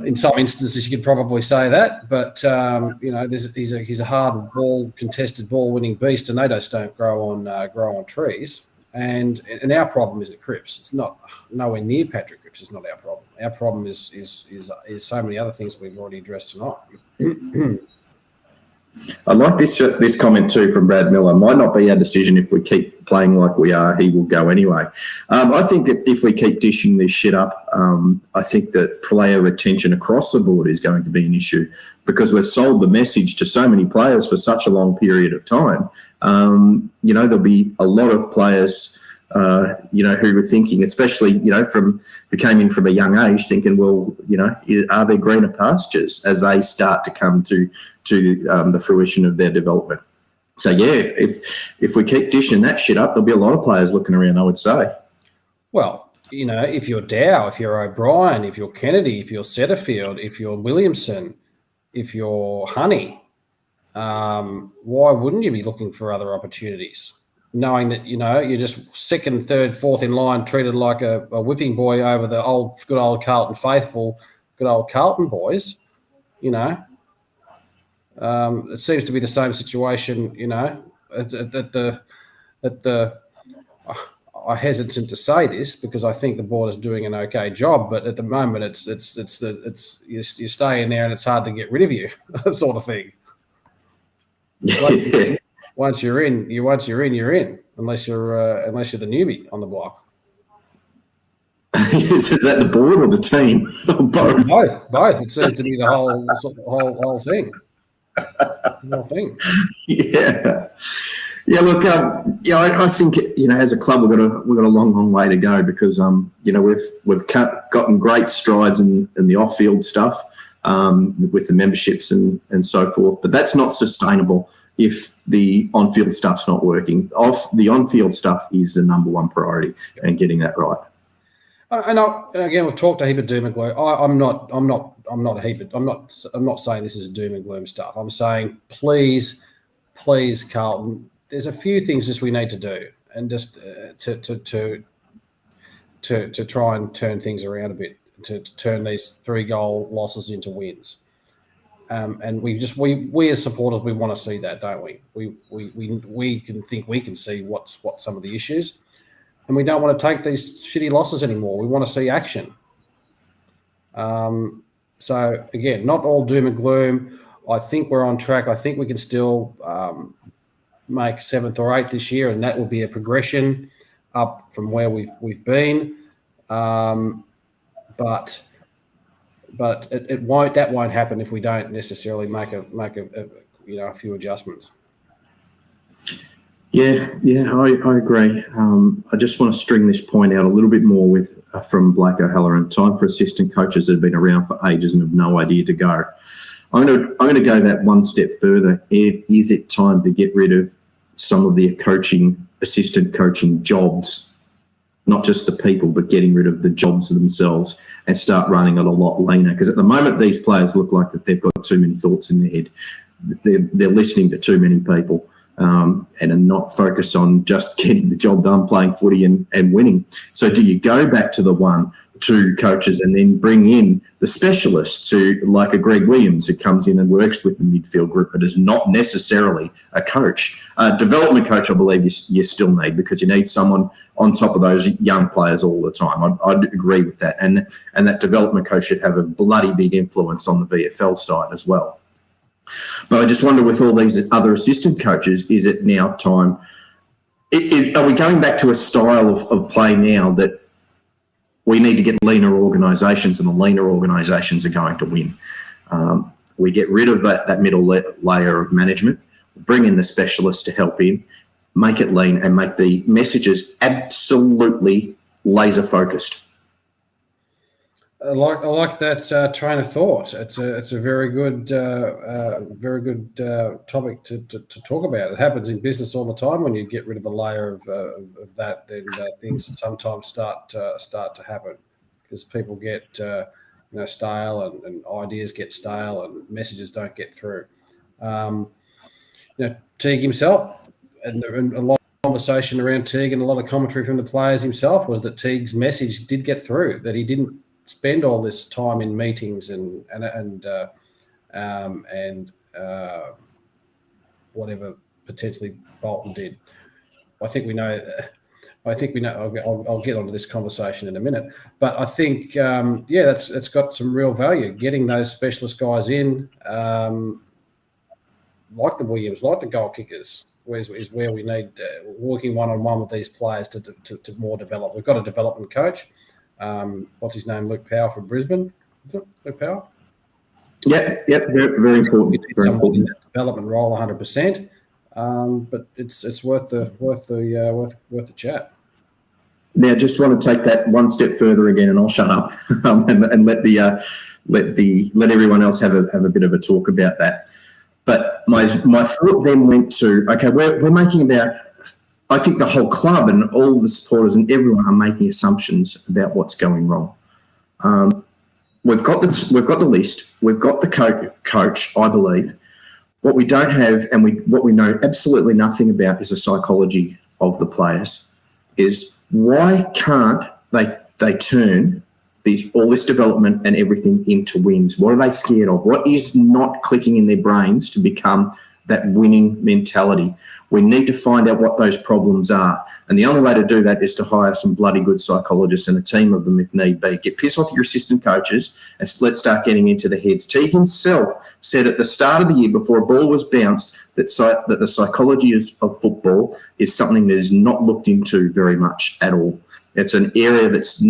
Speaker 1: in some instances you could probably say that, but he's a hard ball, contested ball winning beast, and they just don't grow on trees. And our problem isn't Cripps. It's not nowhere near Patrick Cripps. It's not our problem. Our problem is so many other things we've already addressed tonight.
Speaker 2: I like this comment too from Brad Miller. Might not be our decision if we keep playing like we are. He will go anyway. I think that if we keep dishing this shit up, I think that player retention across the board is going to be an issue, because we've sold the message to so many players for such a long period of time. There'll be a lot of players, who were thinking, especially, who came in from a young age thinking, well, are there greener pastures as they start to come to the fruition of their development. So, yeah, if we keep dishing that shit up, there'll be a lot of players looking around, I would say.
Speaker 1: Well, if you're Dow, if you're O'Brien, if you're Kennedy, if you're Setterfield, if you're Williamson, if you're Honey, why wouldn't you be looking for other opportunities? Knowing that, you're just second, third, fourth in line, treated like a whipping boy over the good old Carlton faithful, good old Carlton boys, it seems to be the same situation, I'm hesitant to say this because I think the board is doing an okay job, but at the moment you're staying there and it's hard to get rid of you, sort of thing.
Speaker 2: Yeah.
Speaker 1: Once you're in, you're in, unless you're the newbie on the block.
Speaker 2: Is that the board or the team?
Speaker 1: Both. It seems to be the whole thing. The whole thing.
Speaker 2: Yeah. Yeah. Look, I think as a club we've got a long way to go, because we've gotten great strides in the off-field stuff with the memberships and so forth, but that's not sustainable if the on-field stuff's not working. The on-field stuff is the number one priority, and getting that right.
Speaker 1: And again, we've talked a heap of doom and gloom. I'm not saying this is doom and gloom stuff. I'm saying, please, Carlton, there's a few things just we need to do, and just to try and turn things around a bit, to turn these 3-goal losses into wins. And we as supporters, we want to see that, don't we? We can think we can see what some of the issues. And we don't want to take these shitty losses anymore. We want to see action. So, again, not all doom and gloom. I think we're on track. I think we can still make 7th or 8th this year, and that will be a progression up from where we've been. But it won't. That won't happen if we don't necessarily make a few adjustments.
Speaker 2: Yeah, I agree. I just want to string this point out a little bit more with from Blake O'Halloran. Time for assistant coaches that have been around for ages and have no idea to go. I'm going to go that one step further. Is it time to get rid of some of the assistant coaching jobs, not just the people, but getting rid of the jobs themselves and start running it a lot leaner? Because at the moment, these players look like that they've got too many thoughts in their head. They're listening to too many people. And are not focused on just getting the job done, playing footy and winning. So do you go back to the 1-2 coaches and then bring in the specialists like a Greg Williams who comes in and works with the midfield group but is not necessarily a coach? Development coach, I believe you still need, because you need someone on top of those young players all the time. I'd agree with that. And that development coach should have a bloody big influence on the VFL side as well. But I just wonder, with all these other assistant coaches, is it now time? Are we going back to a style of play now that we need to get leaner organisations, and the leaner organisations are going to win? We get rid of that middle layer of management, bring in the specialists to help in, make it lean, and make the messages absolutely laser focused.
Speaker 1: I like that train of thought. It's a very good topic to talk about. It happens in business all the time. When you get rid of a layer of that, then things sometimes start to happen, because people get stale, and ideas get stale, and messages don't get through. Teague himself, and a lot of conversation around Teague, and a lot of commentary from the players himself was that Teague's message did get through, that he didn't spend all this time in meetings and whatever potentially Bolton did. I think we know. I'll get onto this conversation in a minute, but I think it's got some real value. Getting those specialist guys in, like the Williams, like the goal kickers, is where we need working one-on-one with these players to more develop. We've got a development coach. What's his name? Luke Powell from Brisbane. Is it Luke Powell?
Speaker 2: Yep. Very important. Very important.
Speaker 1: Development role, 100%. But it's worth the chat.
Speaker 2: Now, just want to take that one step further again, and I'll shut up and let everyone else have a bit of a talk about that. But my thought then went to, okay, we're making about. I think the whole club and all the supporters and everyone are making assumptions about what's going wrong. We've got the list. We've got the coach, I believe. What we don't have, and what we know absolutely nothing about, is the psychology of the players. Is why can't they turn all this development and everything into wins? What are they scared of? What is not clicking in their brains to become that winning mentality? We need to find out what those problems are. And the only way to do that is to hire some bloody good psychologists and a team of them if need be. Get pissed off your assistant coaches and let's start getting into the heads. Teague himself said at the start of the year, before a ball was bounced, that the psychology of football is something that is not looked into very much at all. It's an area that's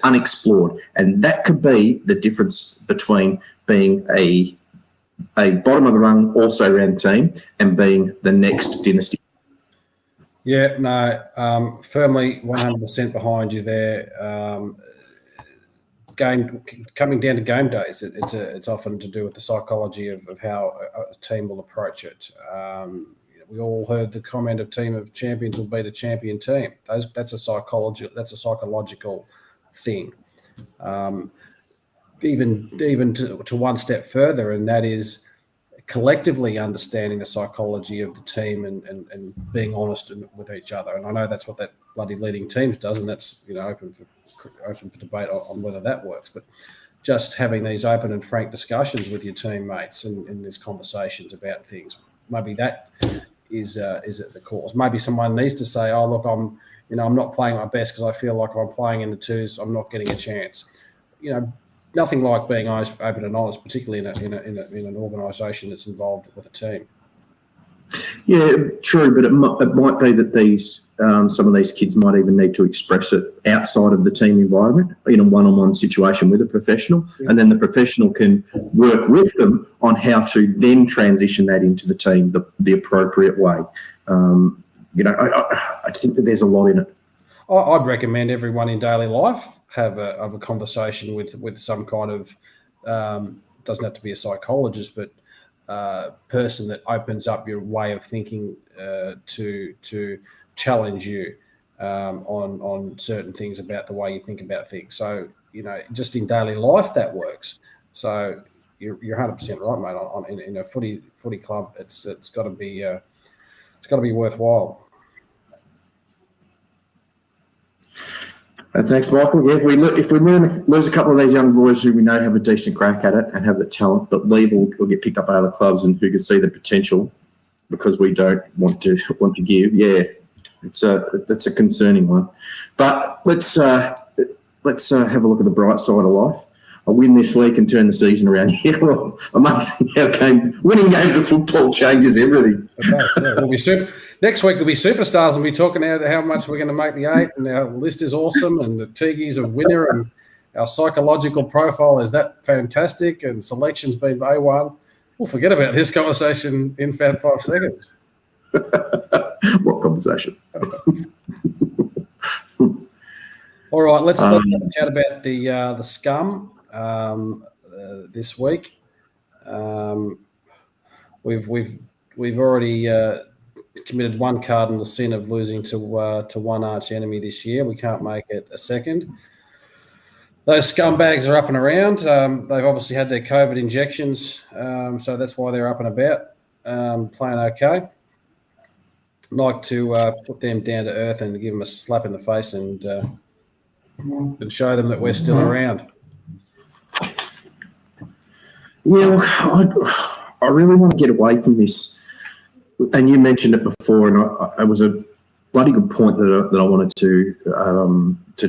Speaker 2: unexplored. And that could be the difference between being a bottom of the rung also ran team and being the next dynasty.
Speaker 1: Yeah, no, firmly 100% behind you there. Coming down to game days, it's often to do with the psychology of how a team will approach it. We all heard the comment: "A team of champions will beat a champion team." That's a psychological thing. Even to one step further, and that is collectively understanding the psychology of the team and being honest with each other. And I know that's what that bloody leading teams does, and that's open for debate on whether that works. But just having these open and frank discussions with your teammates and these conversations about things, maybe that is at the cause. Maybe someone needs to say, "Oh, look, I'm not playing my best because I feel like I'm playing in the twos. I'm not getting a chance." Nothing like being open and honest, particularly in an organisation that's involved with a team.
Speaker 2: Yeah, true, but it might be that some of these kids might even need to express it outside of the team environment in a one-on-one situation with a professional, and then the professional can work with them on how to then transition that into the team the appropriate way. I think that there's a lot in it.
Speaker 1: I'd recommend everyone in daily life have a conversation with some kind of doesn't have to be a psychologist, but person that opens up your way of thinking to challenge you on certain things about the way you think about things. So just in daily life that works. So you're 100% right, mate. In a footy club, it's got to be worthwhile.
Speaker 2: Thanks, Michael. Yeah, if we lose a couple of these young boys who we know have a decent crack at it and have the talent, but leave or get picked up by other clubs and who can see the potential because we don't want to give. Yeah, that's a concerning one. But let's have a look at the bright side of life. A win this week and turn the season around. Yeah, well, amazing how winning games of football changes everything.
Speaker 1: Okay, next week will be superstars, and we'll be talking about how much we're going to make the 8, and our list is awesome, and the Tigi's a winner, and our psychological profile is that fantastic, and selection's been A1. We'll forget about this conversation in about 5 seconds.
Speaker 2: What conversation?
Speaker 1: All right, let's chat about the scum this week. We've already committed one cardinal sin of losing to one arch enemy this year. We can't make it a second. Those scumbags are up and around. They've obviously had their COVID injections, so that's why they're up and about, playing okay. I'd like to put them down to earth and give them a slap in the face and show them that we're still around.
Speaker 2: Yeah, I really want to get away from this. And you mentioned it before, and it was a bloody good point that I wanted to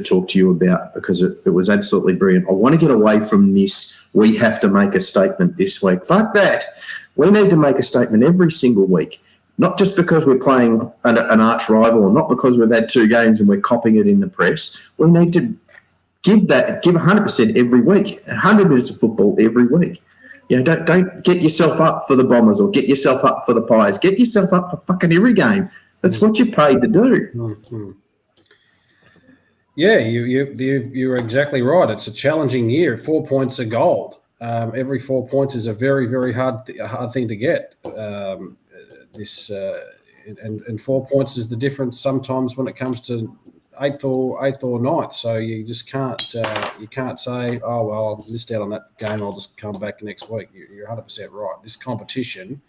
Speaker 2: talk to you about because it was absolutely brilliant. I want to get away from this. We have to make a statement this week. Fuck that. We need to make a statement every single week, not just because we're playing an arch rival or not because we've had 2 games and we're copying it in the press. We need to give 100% every week, 100 minutes of football every week. Don't get yourself up for the Bombers or get yourself up for the Pies. Get yourself up for fucking every game. That's what you're paid to do.
Speaker 1: Mm-hmm. Yeah, you're exactly right. It's a challenging year. 4 points are gold. Every 4 points is a very, very hard thing to get. And 4 points is the difference sometimes when it comes to eighth or 9th. So you just can't say, oh well, I missed out on that game, I'll just come back next week. You're 100% right. This competition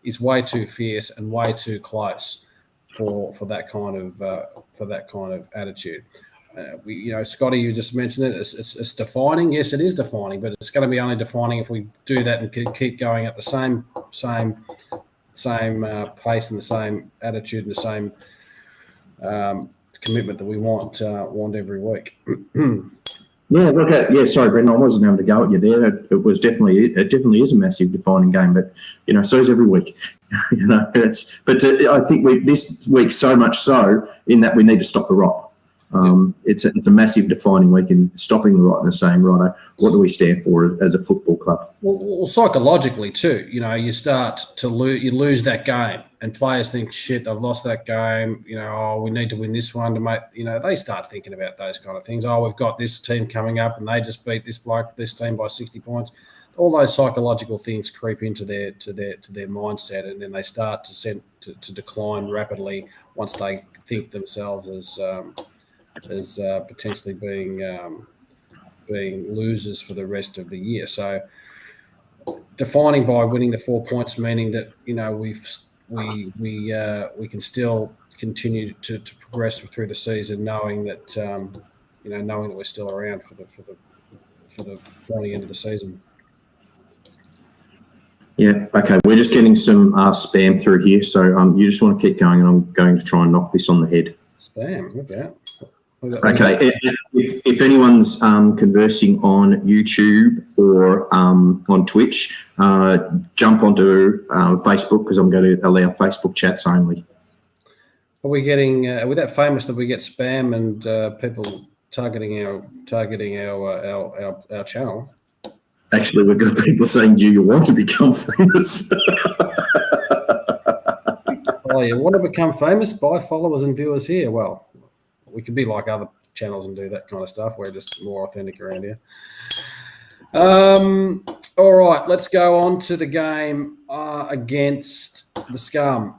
Speaker 1: is way too fierce and way too close for that kind of attitude. Scotty, you just mentioned it. It's defining. Yes, it is defining, but it's going to be only defining if we do that and keep going at the same pace and the same attitude and the same commitment that we want every week.
Speaker 2: Sorry, Brendan, I wasn't having to go at you there. It definitely is a massive defining game, but so is every week. I think this week so much so in that we need to stop the rot. It's a massive defining week in stopping the rot and saying, right, what do we stand for as a football club?
Speaker 1: Well, psychologically too, you start to lose that game and players think, shit, I've lost that game. We need to win this one to make, they start thinking about those kind of things. Oh, we've got this team coming up and they just beat this team by 60 points. All those psychological things creep into their mindset, and then they start to decline rapidly once they think themselves potentially being losers for the rest of the year. So defining by winning the 4 points, meaning that we can still continue to progress through the season, knowing that knowing that we're still around for the pointy end of the season.
Speaker 2: Yeah, okay. We're just getting some spam through here, so you just want to keep going, and I'm going to try and knock this on the head.
Speaker 1: Spam, look out.
Speaker 2: Okay, if anyone's conversing on YouTube or on Twitch, jump onto Facebook, because I'm going to allow Facebook chats only.
Speaker 1: Are we getting with that famous that we get spam and people targeting our channel?
Speaker 2: Actually, we've got people saying, "Do you want to become famous?"
Speaker 1: Oh, you want to become famous? Buy followers and viewers here. Well, we could be like other channels and do that kind of stuff. We're just more authentic around here. All right, let's go on to the game against the Scum.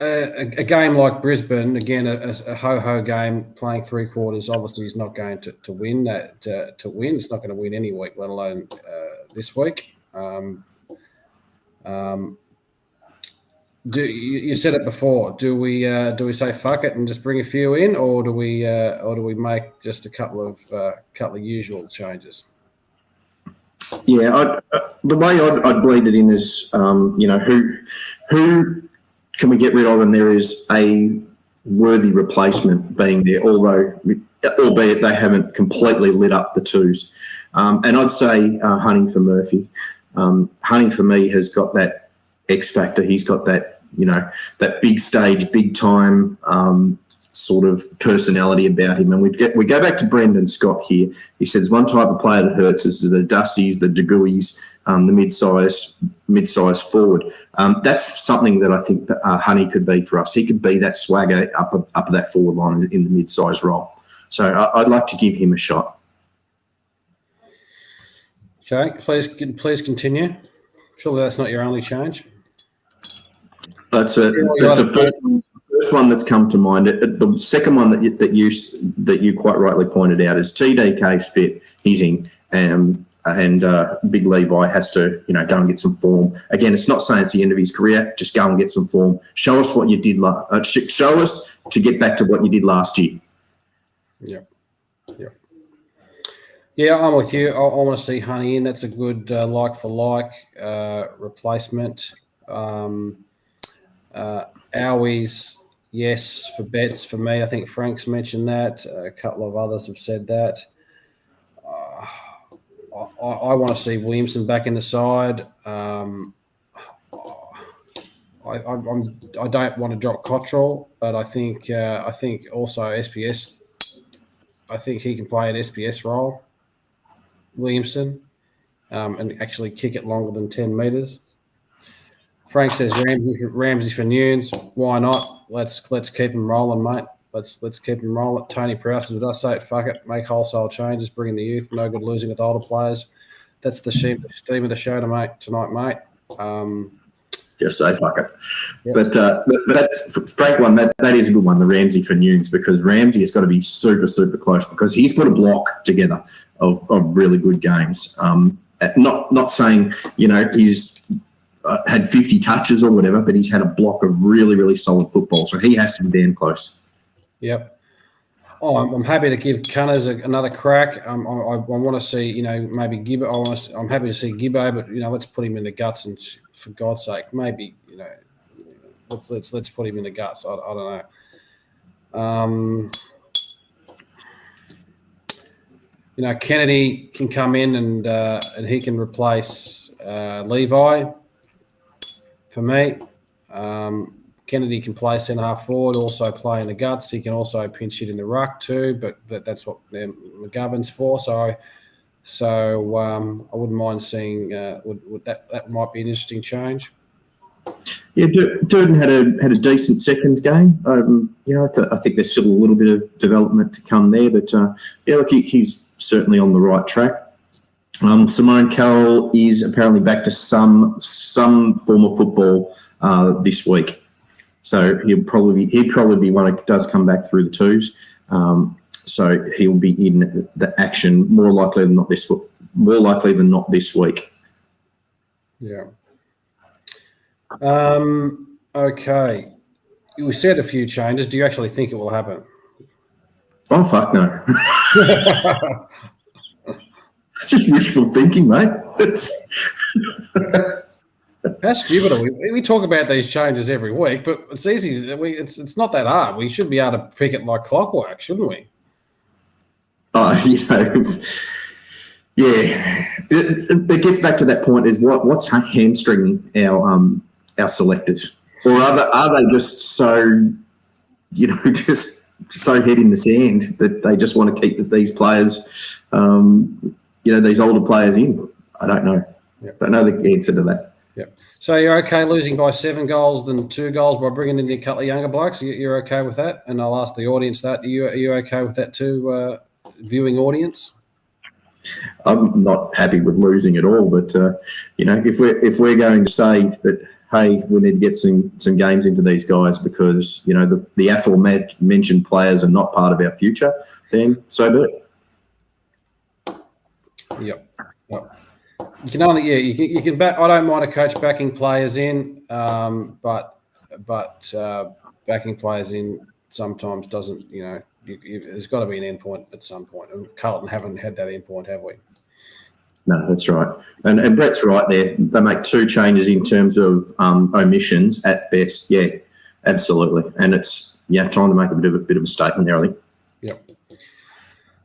Speaker 1: A game like Brisbane, again, a ho-ho game, playing 3 quarters, obviously is not going to win. To win, it's not going to win any week, let alone this week. You said it before? Do we say fuck it and just bring a few in, or do we make just a couple of usual changes?
Speaker 2: Yeah, the way I'd bleed it in is, who can we get rid of, and there is a worthy replacement being there, albeit they haven't completely lit up the twos. And I'd say Hunting for Murphy. Hunting for me has got that X factor. He's got that, that big stage, big time sort of personality about him. And we go back to Brendan Scott here. He says one type of player that hurts us is the Dussies, the Deguis, the mid-size forward. That's something that I think that Honey could be for us. He could be that swagger up that forward line in the mid-size role. So I'd like to give him a shot.
Speaker 1: Okay, please continue. Surely that's not your only change.
Speaker 2: That's the first one that's come to mind. The second one that you quite rightly pointed out is TDK's fit. He's in, and Big Levi has to go and get some form. Again, it's not saying it's the end of his career. Just go and get some form. Show us what you did. Show us to get back to what you did last year.
Speaker 1: Yeah, I'm with you. I want to see Honey in. That's a good like-for-like replacement. Owies, yes, for bets for me. I think Frank's mentioned that. A couple of others have said that. I want to see Williamson back in the side. I don't want to drop Cottrell, but I think also SPS. I think he can play an SPS role. Williamson, and actually kick it longer than 10 metres. Frank says Ramsey for Nunes. Why not? Let's keep him rolling, mate. Let's keep him rolling. Tony Prowse with us. Say it, fuck it. Make wholesale changes. Bring in the youth. No good losing with older players. That's the theme of the show tonight, mate.
Speaker 2: Just say fuck it. Yep. But that's Frank one. That is a good one. The Ramsey for Nunes, because Ramsey has got to be super, super close, because he's put a block together of really good games. Not saying he's had 50 touches or whatever, but he's had a block of really, really solid football. So he has to be damn close.
Speaker 1: Yep. Oh, I'm happy to give Cunners another crack. I want to see, maybe Gibbo. I'm happy to see Gibbo, but let's put him in the guts, and for God's sake, maybe let's put him in the guts. I don't know. Kennedy can come in and he can replace Levi. For me, Kennedy can play centre half forward, also play in the guts. He can also pinch hit in the ruck too, but that's what McGovern's for. So I wouldn't mind seeing. That might be an interesting change.
Speaker 2: Yeah, Durden had a decent seconds game. I think there's still a little bit of development to come there, but look, he's certainly on the right track. Simone Carroll is apparently back to some form of football this week. So So he'd probably be one who does come back through the twos. So he'll be in the action more likely than not this week.
Speaker 1: Yeah. Okay. We said a few changes. Do you actually think it will happen?
Speaker 2: Oh, fuck no. Just wishful thinking, mate.
Speaker 1: How stupid are we? We talk about these changes every week, but it's easy. It's not that hard. We should be able to pick it like clockwork, shouldn't we?
Speaker 2: Yeah. It gets back to that point: is what's hamstringing our selectors, or are they just so, just so head in the sand that they just want to keep these players, these older players in? I don't know.
Speaker 1: Yep.
Speaker 2: Don't know the answer to that.
Speaker 1: Yep. So you're okay losing by 7 goals than 2 goals by bringing in a couple of younger blokes? You're okay with that? And I'll ask the audience that. Are you okay with that too, viewing audience?
Speaker 2: I'm not happy with losing at all, but if we're going to say that, hey, we need to get some games into these guys because the aforementioned players are not part of our future, then so be it.
Speaker 1: Yep. You can only you can back. I don't mind a coach backing players in, but backing players in sometimes doesn't. There's got to be an end point at some point. And Carlton haven't had that end point, have we?
Speaker 2: No, that's right. And Brett's right there. They make 2 changes in terms of omissions at best. Yeah, absolutely. And it's time to make a bit of a statement there, I think.
Speaker 1: Yep.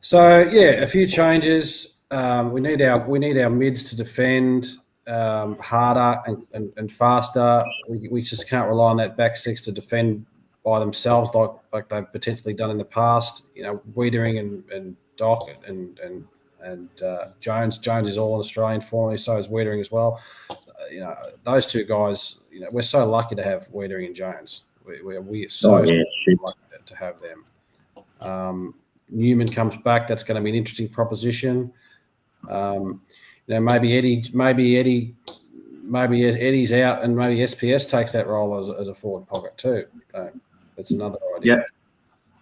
Speaker 1: So a few changes. We need our mids to defend harder and faster. We just can't rely on that back six to defend by themselves like they've potentially done in the past. Wiedering and Doc and Jones. Jones is all in Australian form. So is Wiedering as well. Those 2 guys. We're so lucky to have Wiedering and Jones. We are so lucky to have them. Newman comes back. That's going to be an interesting proposition. Maybe Eddie's out, and maybe SPS takes that role as a forward pocket too. That's another idea.
Speaker 2: Yeah.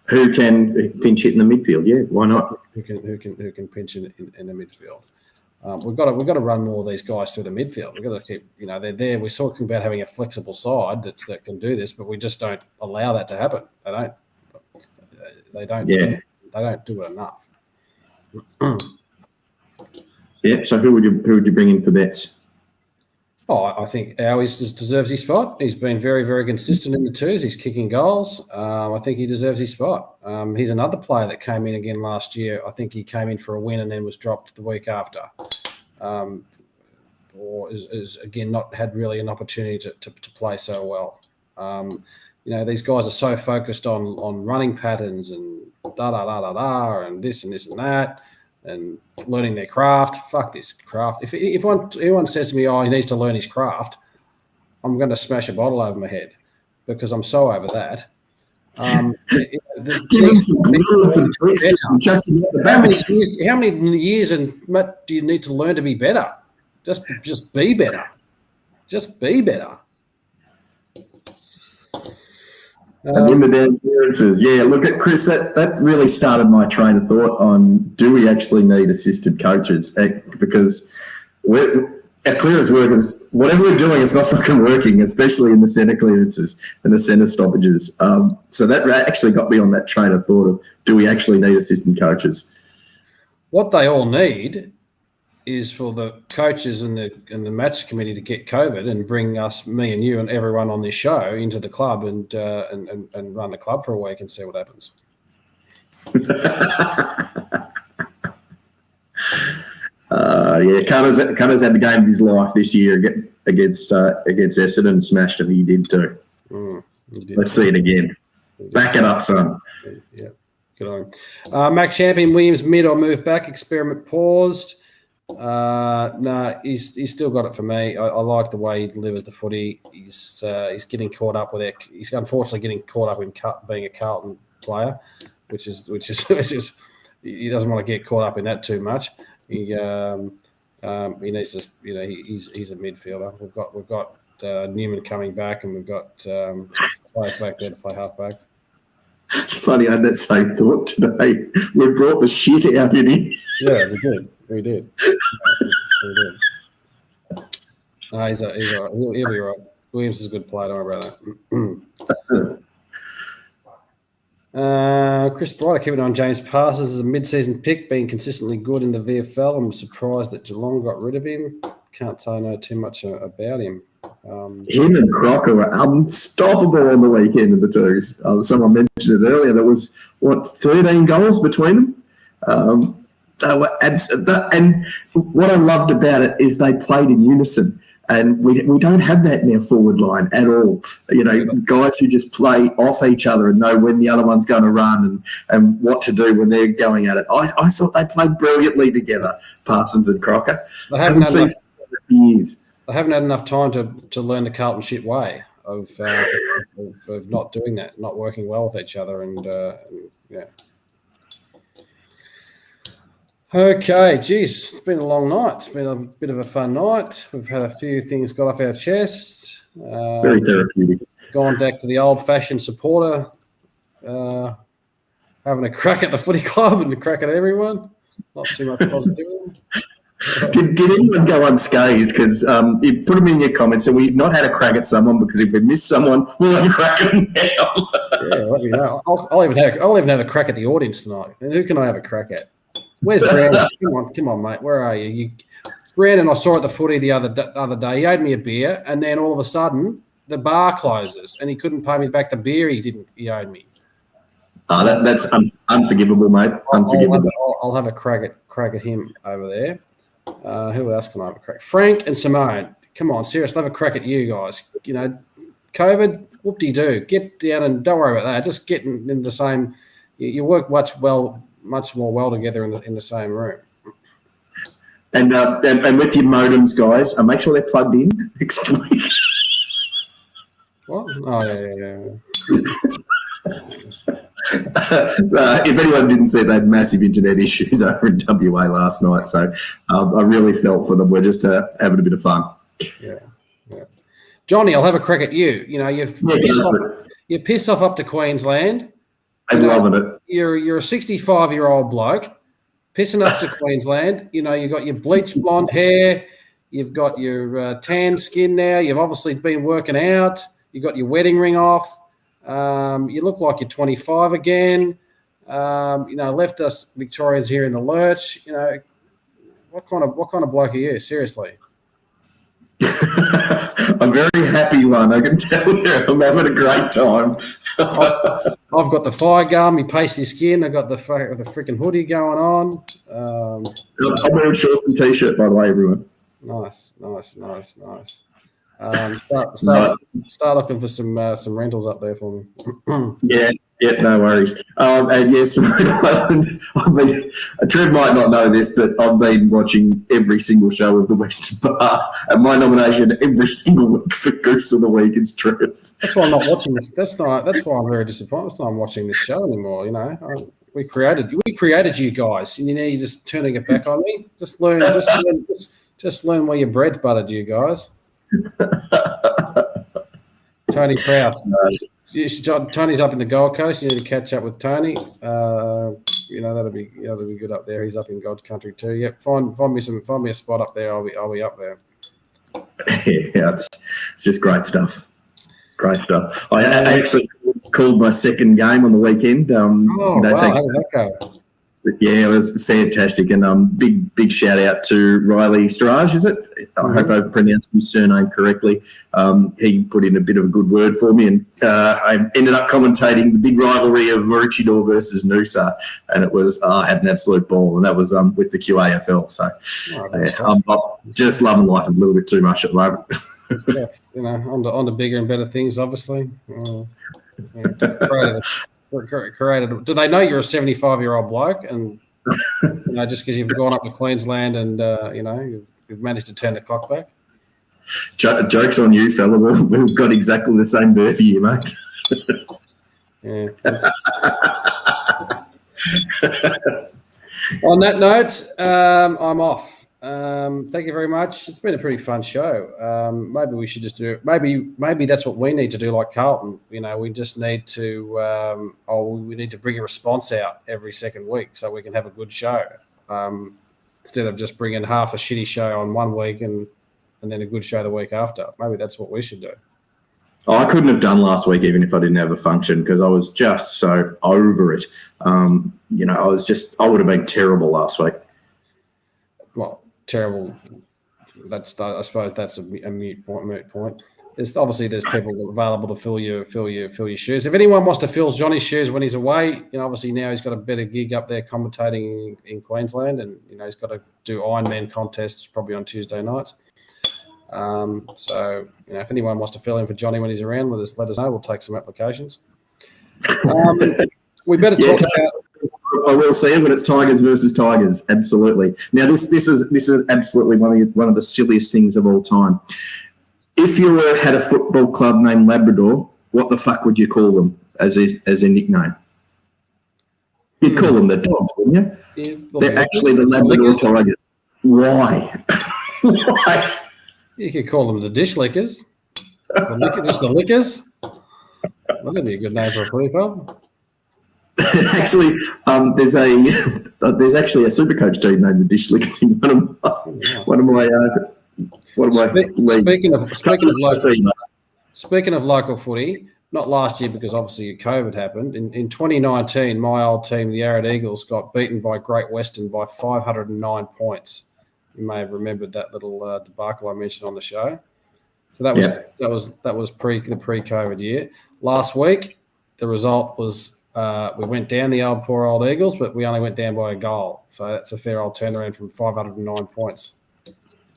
Speaker 2: Who can pinch it in the midfield? Yeah, why not?
Speaker 1: Who can pinch it in the midfield? We've got to run more of these guys through the midfield. We've got to keep, they're there. We're talking about having a flexible side that can do this, but we just don't allow that to happen. They don't.
Speaker 2: Yeah.
Speaker 1: They don't do it enough.
Speaker 2: Yeah. So who would you bring in for bets?
Speaker 1: Oh, I think Owies deserves his spot. He's been very, very consistent in the twos. He's kicking goals. I think he deserves his spot. He's another player that came in again last year. I think he came in for a win and then was dropped the week after. Or is again not had really an opportunity to play so well. These guys are so focused on running patterns and and this and that. And learning their craft. Fuck this craft. If anyone says to me, he needs to learn his craft, I'm going to smash a bottle over my head because I'm so over that. How many years and Matt, do you need to learn to be better? Just be better. Just be better.
Speaker 2: Win the damn clearances. Yeah, look at Chris. That really started my train of thought on do we actually need assistant coaches? Because our clearance workers, whatever we're doing, it's not fucking working, especially in the centre clearances and the centre stoppages. So that actually got me on that train of thought of do we actually need assistant coaches?
Speaker 1: What they all need is for the coaches and the match committee to get COVID and bring us, me and you and everyone on this show into the club and run the club for a week and see what happens. Cutter's had the game of his life this year against Essendon and smashed it. He did too. Let's see it again. Back it up, son. Yeah, good on him. Mac Champion, Williams mid or move back, experiment paused. No, he's still got it for me. I like the way he delivers the footy. He's getting caught up with it. He's unfortunately getting caught up in being a Carlton player, which is he doesn't want to get caught up in that too much. He needs to, he's a midfielder. We've got Newman coming back, and we've got players back there to play halfback.
Speaker 2: It's funny, I had that same thought today. We brought the shit out in him.
Speaker 1: Yeah, we did. No, he's all right. He'll be all right. Williams is a good player, don't worry about that. Chris Brighter keeping on James Parsons as a mid-season pick, being consistently good in the VFL. I'm surprised that Geelong got rid of him. Can't say I know too much about him.
Speaker 2: Him and Crocker were unstoppable on the weekend in the twos. Someone mentioned it earlier. There was, 13 goals between them? They were and what I loved about it is they played in unison. And we don't have that in our forward line at all. You know, guys who just play off each other and know when the other one's going to run and what to do when they're going at it. I thought they played brilliantly together, Parsons and Crocker.
Speaker 1: They haven't had
Speaker 2: years.
Speaker 1: They haven't had enough time to learn the Carlton shit way of not doing that, not working well with each other, and yeah. Okay, geez, it's been a long night. It's been a bit of a fun night. We've had a few things got off our chests.
Speaker 2: Very therapeutic.
Speaker 1: Gone back to the old-fashioned supporter, having a crack at the footy club and a crack at everyone. Not too much positivity.
Speaker 2: Did anyone go unscathed? Because you put them in your comments, and we've not had a crack at someone, because if we miss someone, we'll have a crack at them now.
Speaker 1: Yeah, let me know. I'll even have a crack at the audience tonight. And who can I have a crack at? Where's Brandon? Come on, mate. Where are you? Brandon, I saw at the footy the other day. He owed me a beer, and then all of a sudden the bar closes, and he couldn't pay me back the beer he owed me.
Speaker 2: Oh, that's unforgivable, mate. Unforgivable.
Speaker 1: I'll have a crack at him over there. Who else can I have a crack? Frank and Simone. Come on, seriously, have a crack at you guys. You know, COVID, whoop-de-doo. Get down and don't worry about that. Just get in the same. You work much more well together in the same room.
Speaker 2: And with your modems, guys, make sure they're plugged in next week.
Speaker 1: What? Oh, yeah.
Speaker 2: If anyone didn't see, they had massive internet issues over in WA last night, so I really felt for them. We're just having a bit of fun.
Speaker 1: Yeah. Johnny, I'll have a crack at you. You know, you piss off up to Queensland.
Speaker 2: I'm loving it.
Speaker 1: You're a 65-year-old bloke pissing up to Queensland. You know, you've got your bleached blonde hair. You've got your tan skin now. You've obviously been working out. You've got your wedding ring off. You look like you're 25 again. You know, left us Victorians here in the lurch. You know, what kind of bloke are you? Seriously.
Speaker 2: A very happy one, I can tell you. I'm having a great time.
Speaker 1: I've got the fire gun, my pasty skin. I've got the freaking hoodie going on.
Speaker 2: I'm wearing shorts and t-shirt, by the way, everyone.
Speaker 1: Nice. Start looking for some rentals up there for me.
Speaker 2: Yeah, no worries. And yes, Trev might not know this, but I've been watching every single show of the Western Bar, and my nomination every single week for Goose of the Week is Trev.
Speaker 1: That's why I'm not watching this. That's why I'm very disappointed. That's why I'm watching this show anymore. You know, we created you guys, and you know, you're just turning it back on me. Just learn where your bread's buttered, you guys. Tony Prowse. Tony's up in the Gold Coast. You need to catch up with Tony. You know, that'll be good up there. He's up in God's country too. Yep. Find me a spot up there. I'll be up there.
Speaker 2: Yeah, it's just great stuff. Great stuff. I actually called my second game on the weekend.
Speaker 1: Wow. How did that go?
Speaker 2: Yeah, it was fantastic, and big shout out to Riley Strage. Is it? I hope I've pronounced his surname correctly. He put in a bit of a good word for me, and I ended up commentating the big rivalry of Maroochydore versus Noosa, and it was I had an absolute ball, and that was with the QAFL. So I'm just loving life a little bit too much at the moment.
Speaker 1: Yeah, you know, on to bigger and better things, obviously. Created. Do they know you're a 75-year-old bloke, and you know, just because you've gone up to Queensland and you know you've managed to turn the clock back?
Speaker 2: Joke's on you, fella. We've got exactly the same birth year, mate.
Speaker 1: Yeah. On that note, I'm off. Thank you very much. It's been a pretty fun show. Maybe we should just do it. Maybe that's what we need to do, like Carlton. We just need to. We need to bring a response out every second week so we can have a good show. Instead of just bringing half a shitty show on one week and then a good show the week after. Maybe that's what we should do.
Speaker 2: Oh, I couldn't have done last week even if I didn't have a function because I was just so over it. I would have been terrible last week.
Speaker 1: Well, terrible. I suppose that's a moot point. There's people available to fill your shoes. If anyone wants to fill Johnny's shoes when he's away, obviously now he's got a better gig up there commentating in Queensland, and he's got to do Ironman contests probably on Tuesday nights. If anyone wants to fill in for Johnny when he's around, let us know. We'll take some applications. We better talk about.
Speaker 2: I will see it when it's Tigers versus Tigers. Absolutely. Now this is absolutely one of the silliest things of all time. If you had a football club named Labrador, what the fuck would you call them as a nickname? You'd call them the Dogs, wouldn't you? Yeah, they're actually the Labrador Tigers. Why? Why?
Speaker 1: You could call them the Dish Lickers. Just the Lickers. That'd be a good name for a footy club.
Speaker 2: Actually, there's actually a Supercoach team named the Dish Lickers in one of my
Speaker 1: Speaking of local footy, not last year because obviously COVID happened. In 2019, my old team, the Yarra Eagles, got beaten by Great Western by 509 points. You may have remembered that little debacle I mentioned on the show. So that was the pre-COVID year. Last week, the result was we went down the poor old Eagles, but we only went down by a goal. So that's a fair old turnaround from 509 points.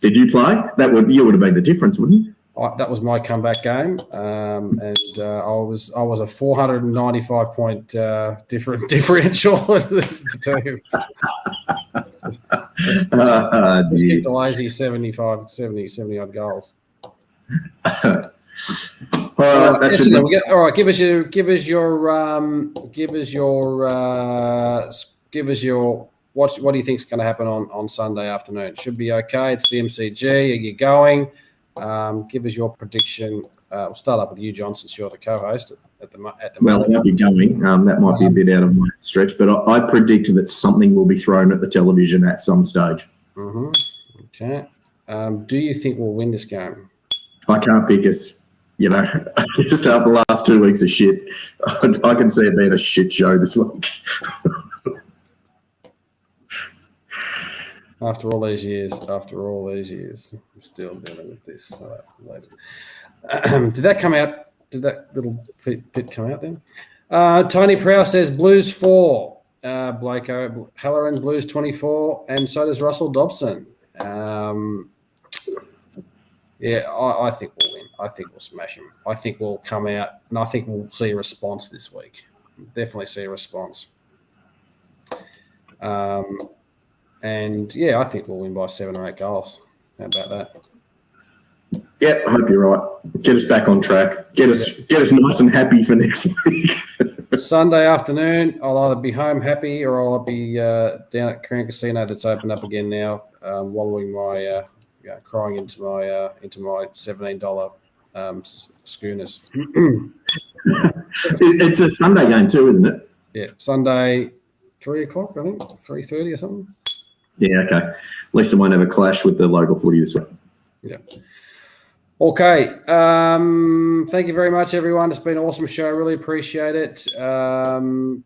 Speaker 2: Did you play? You would have made the difference, wouldn't you?
Speaker 1: That was my comeback game, and I was a 495 point differential. Just kicked a lazy 70 odd goals. All right, give us your what do you think is going to happen on Sunday afternoon? Should be okay. It's the MCG. Are you going? Give us your prediction. We'll start off with you, John, since you're the co-host at the moment.
Speaker 2: Well, I might be going. That might be a bit out of my stretch, but I predict that something will be thrown at the television at some stage.
Speaker 1: Mm-hmm. Okay. Do you think we'll win this game?
Speaker 2: I can't pick us. Just after the last 2 weeks of shit, I can see it being a shit show this week.
Speaker 1: After all these years, we're still dealing with this. Did that come out? Did that little bit come out then? Tony Prowse says Blues 4. Blake Halloran Blues 24, and so does Russell Dobson. I think we'll win. I think we'll smash him. I think we'll come out, and I think we'll see a response this week. Definitely see a response. I think we'll win by 7 or 8 goals. How about that?
Speaker 2: Yeah, I hope you're right. Get us back on track. Get us nice and happy for next week.
Speaker 1: Sunday afternoon, I'll either be home happy or I'll be down at Crown Casino that's opened up again now, wallowing my crying into my $17 schooners.
Speaker 2: It's a Sunday game too, isn't it?
Speaker 1: Yeah, Sunday, 3 o'clock, I think, 3:30 or something.
Speaker 2: Yeah, okay. At least I won't have a clash with the local footy this week.
Speaker 1: Yeah. Okay. Thank you very much, everyone. It's been an awesome show. Really appreciate it.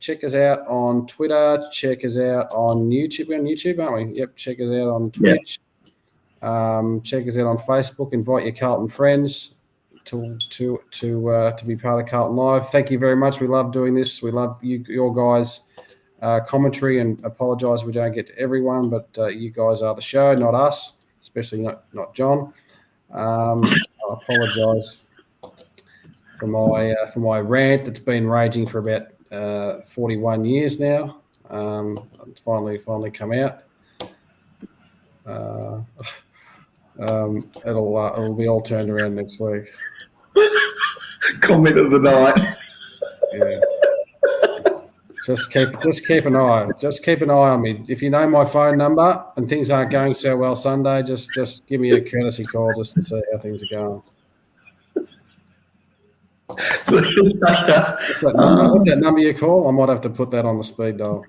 Speaker 1: Check us out on Twitter. Check us out on YouTube. We're on YouTube, aren't we? Yep. Check us out on Twitch. Yep. Check us out on Facebook. Invite your Carlton friends to be part of Carlton Live. Thank you very much. We love doing this. We love your guys' commentary, and apologise we don't get to everyone, but you guys are the show, not us, especially not John. I apologise for my rant that's been raging for about 41 years now. It's finally come out. It'll be all turned around next week.
Speaker 2: Comment of the night.
Speaker 1: Yeah. Just keep an eye. Just keep an eye on me. If you know my phone number and things aren't going so well Sunday, just give me a courtesy call just to see how things are going. What's that number you call? I might have to put that on the speed dial.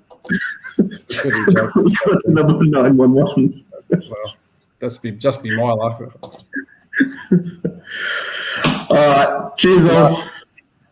Speaker 2: Number 911.
Speaker 1: Well, just be my luck.
Speaker 2: All right. Cheers, off.